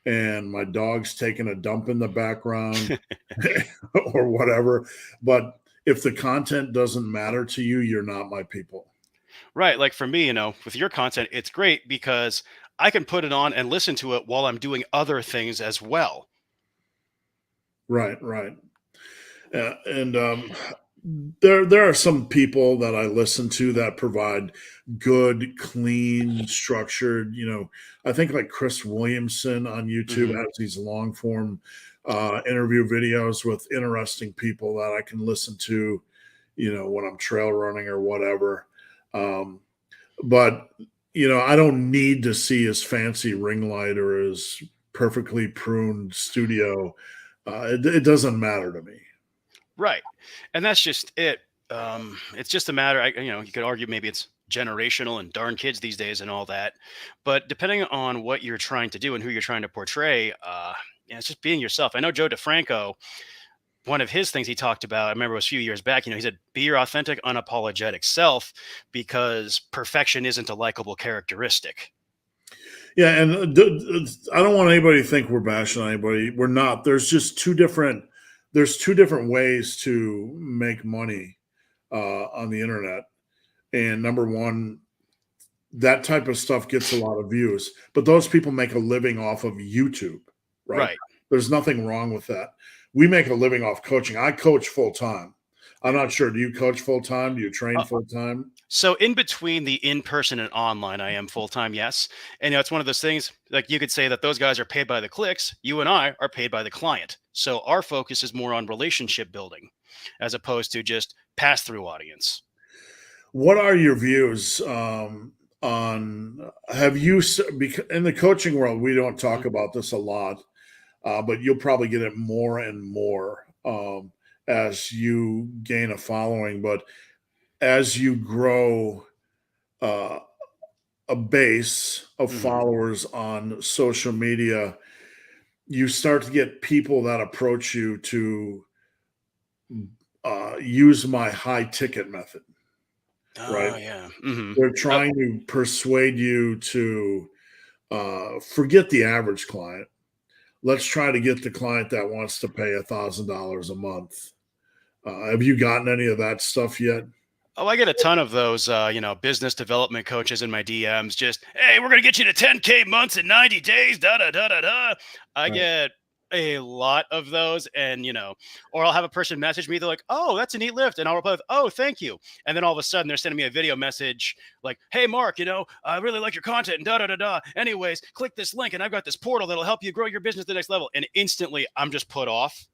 and my dog's taking a dump in the background or whatever. But if the content doesn't matter to you, you're not my people. Right. Like for me, with your content, it's great because I can put it on and listen to it while I'm doing other things as well. Right, right. And there are some people that I listen to that provide good, clean, structured. I think like Chris Williamson on YouTube Hmm. has these long form interview videos with interesting people that I can listen to. When I'm trail running or whatever. But I don't need to see his fancy ring light or his perfectly pruned studio. It doesn't matter to me. Right. And that's just it. It's just a matter, you could argue maybe it's generational and darn kids these days and all that. But depending on what you're trying to do and who you're trying to portray, yeah, it's just being yourself. I know Joe DeFranco, one of his things he talked about, I remember it was a few years back, he said, be your authentic, unapologetic self, because perfection isn't a likable characteristic. Yeah, and I don't want anybody to think we're bashing anybody. We're not. There's just two different. There's two different ways to make money on the internet. And number one, that type of stuff gets a lot of views, but those people make a living off of YouTube, right? Right. There's nothing wrong with that. We make a living off coaching. I coach full time. I'm Yeah. not sure. Do you coach full time? Do you train full time? So in between the in-person and online, I am full-time, yes. And it's one of those things, like you could say that those guys are paid by the clicks. You and I are paid by the client. So our focus is more on relationship building as opposed to just pass-through audience. What are your views on have you in the coaching world? We don't Mhm. talk about this a lot, but you'll probably get it more and more as you gain a following. But as you grow uh, a base of Mhm. followers on social media, you start to get people that approach you to use my high ticket method, right? Oh, yeah. Hmm. They're trying to persuade you to forget the average client. Let's try to get the client that wants to pay $1,000 a month. Have you gotten any of that stuff yet? Oh, I get a ton of those, business development coaches in my DMs. Just, hey, we're gonna get you to 10K months in 90 days. Da da da da da. I Right. get a lot of those, and or I'll have a person message me. They're like, "Oh, that's a neat lift," and I'll reply with, "Oh, thank you." And then all of a sudden, they're sending me a video message like, "Hey, Mark, I really like your content and da da da da. Anyways, click this link, and I've got this portal that'll help you grow your business to the next level." And instantly, I'm just put off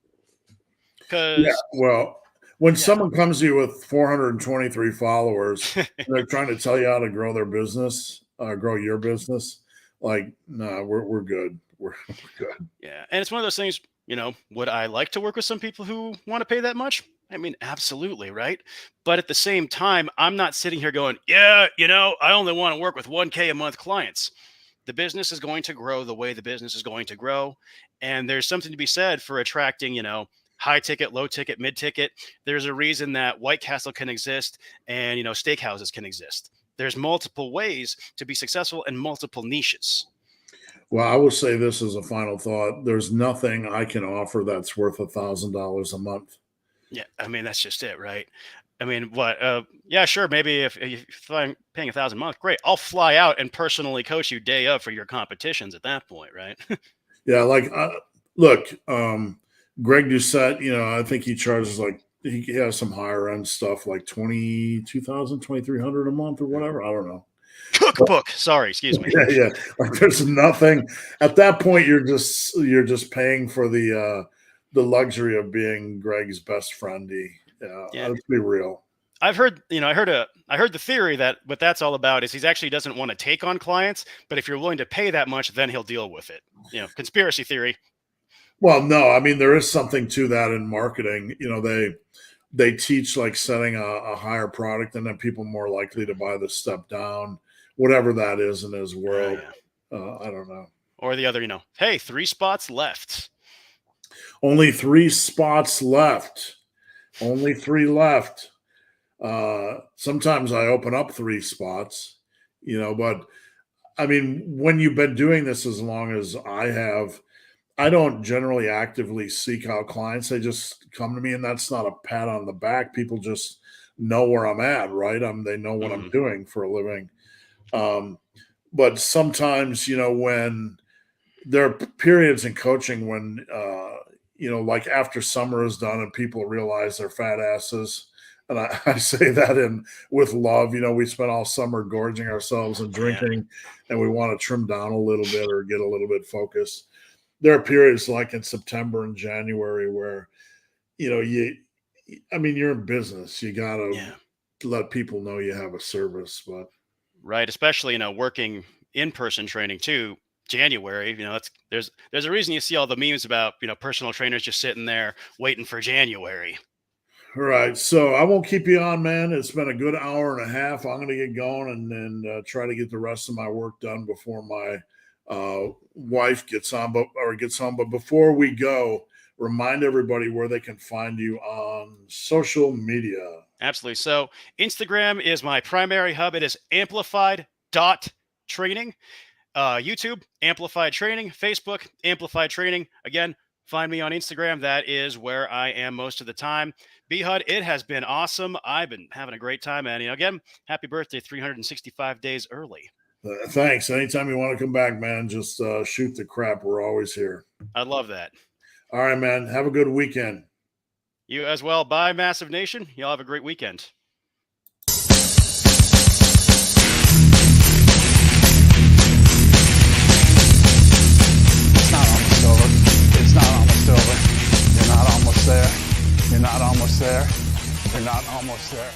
Yeah. because, Well, when yeah. someone comes to you with 423 followers, and they're trying to tell you how to grow their business, grow your business, like, no, we're good. We're good. Yeah, and it's one of those things, would I like to work with some people who want to pay that much? I mean, absolutely, right? But at the same time, I'm not sitting here going, yeah, I only want to work with 1K a month clients. The business is going to grow the way the business is going to grow. And there's something to be said for attracting, high ticket, low ticket, mid ticket. There's a reason that White Castle can exist and, steakhouses can exist. There's multiple ways to be successful in multiple niches. Well, I will say this as a final thought. There's nothing I can offer that's worth $1,000 a month. Yeah, I mean that's just it, right? I mean, what? Yeah, sure. Maybe if I'm paying 1,000 a month, great. I'll fly out and personally coach you day of for your competitions at that point, right? Yeah, like look, Greg Doucette, I think he charges like he has some higher end stuff like 22,000, 2,300 a month or whatever. I don't know. But Cookbook. Sorry, excuse me. yeah, yeah. Like there's nothing at that point. You're just paying for the luxury of being Greg's best friendy. Yeah, Yeah, let's be real. I've heard. I heard the theory that what that's all about is he's actually doesn't want to take on clients, but if you're willing to pay that much, then he'll deal with it. Conspiracy theory. Well, no, I mean there is something to that in marketing. They teach like setting a higher product, and then people more likely to buy the step down, whatever that is in his world. Yeah. I don't know. Or the other, hey, 3 spots left. Only 3 spots left. Only 3 left. Sometimes I open up 3 spots, but I mean, when you've been doing this as long as I have, I don't generally actively seek out clients. They just come to me, and that's not a pat on the back. People just know where I'm at, right? They know what I'm Mhm. doing for a living. Um, but sometimes, when there are periods in coaching when, like after summer is done and people realize they're fat asses. And I say that in with love. We spent all summer gorging ourselves and Yeah. drinking, and we want to trim down a little bit or get a little bit focused. There are periods like in September and January where, you're in business. You gotta Yeah. let people know you have a service. But Right, especially, working in-person training too. January, that's there's a reason you see all the memes about, personal trainers just sitting there waiting for January. all right, so I won't keep you on, man. It's been a good hour and a half. I'm gonna get going and try to get the rest of my work done before my wife gets on. But before we go, remind everybody where they can find you on social media. Absolutely. So Instagram is my primary hub. It is amplified dot training. YouTube, Amplified Training. Facebook, Amplified Training. Again, find me on Instagram. That is where I am most of the time. BHUD, it has been awesome. I've been having a great time. And again, happy birthday, 365 days early. Thanks. Anytime you want to come back, man, just shoot the crap. We're always here. I love that. All right, man. Have a good weekend. You as well. Bye, Massive Nation. Y'all have a great weekend. It's not almost over. It's not almost over. You're not almost there. You're not almost there. You're not almost there.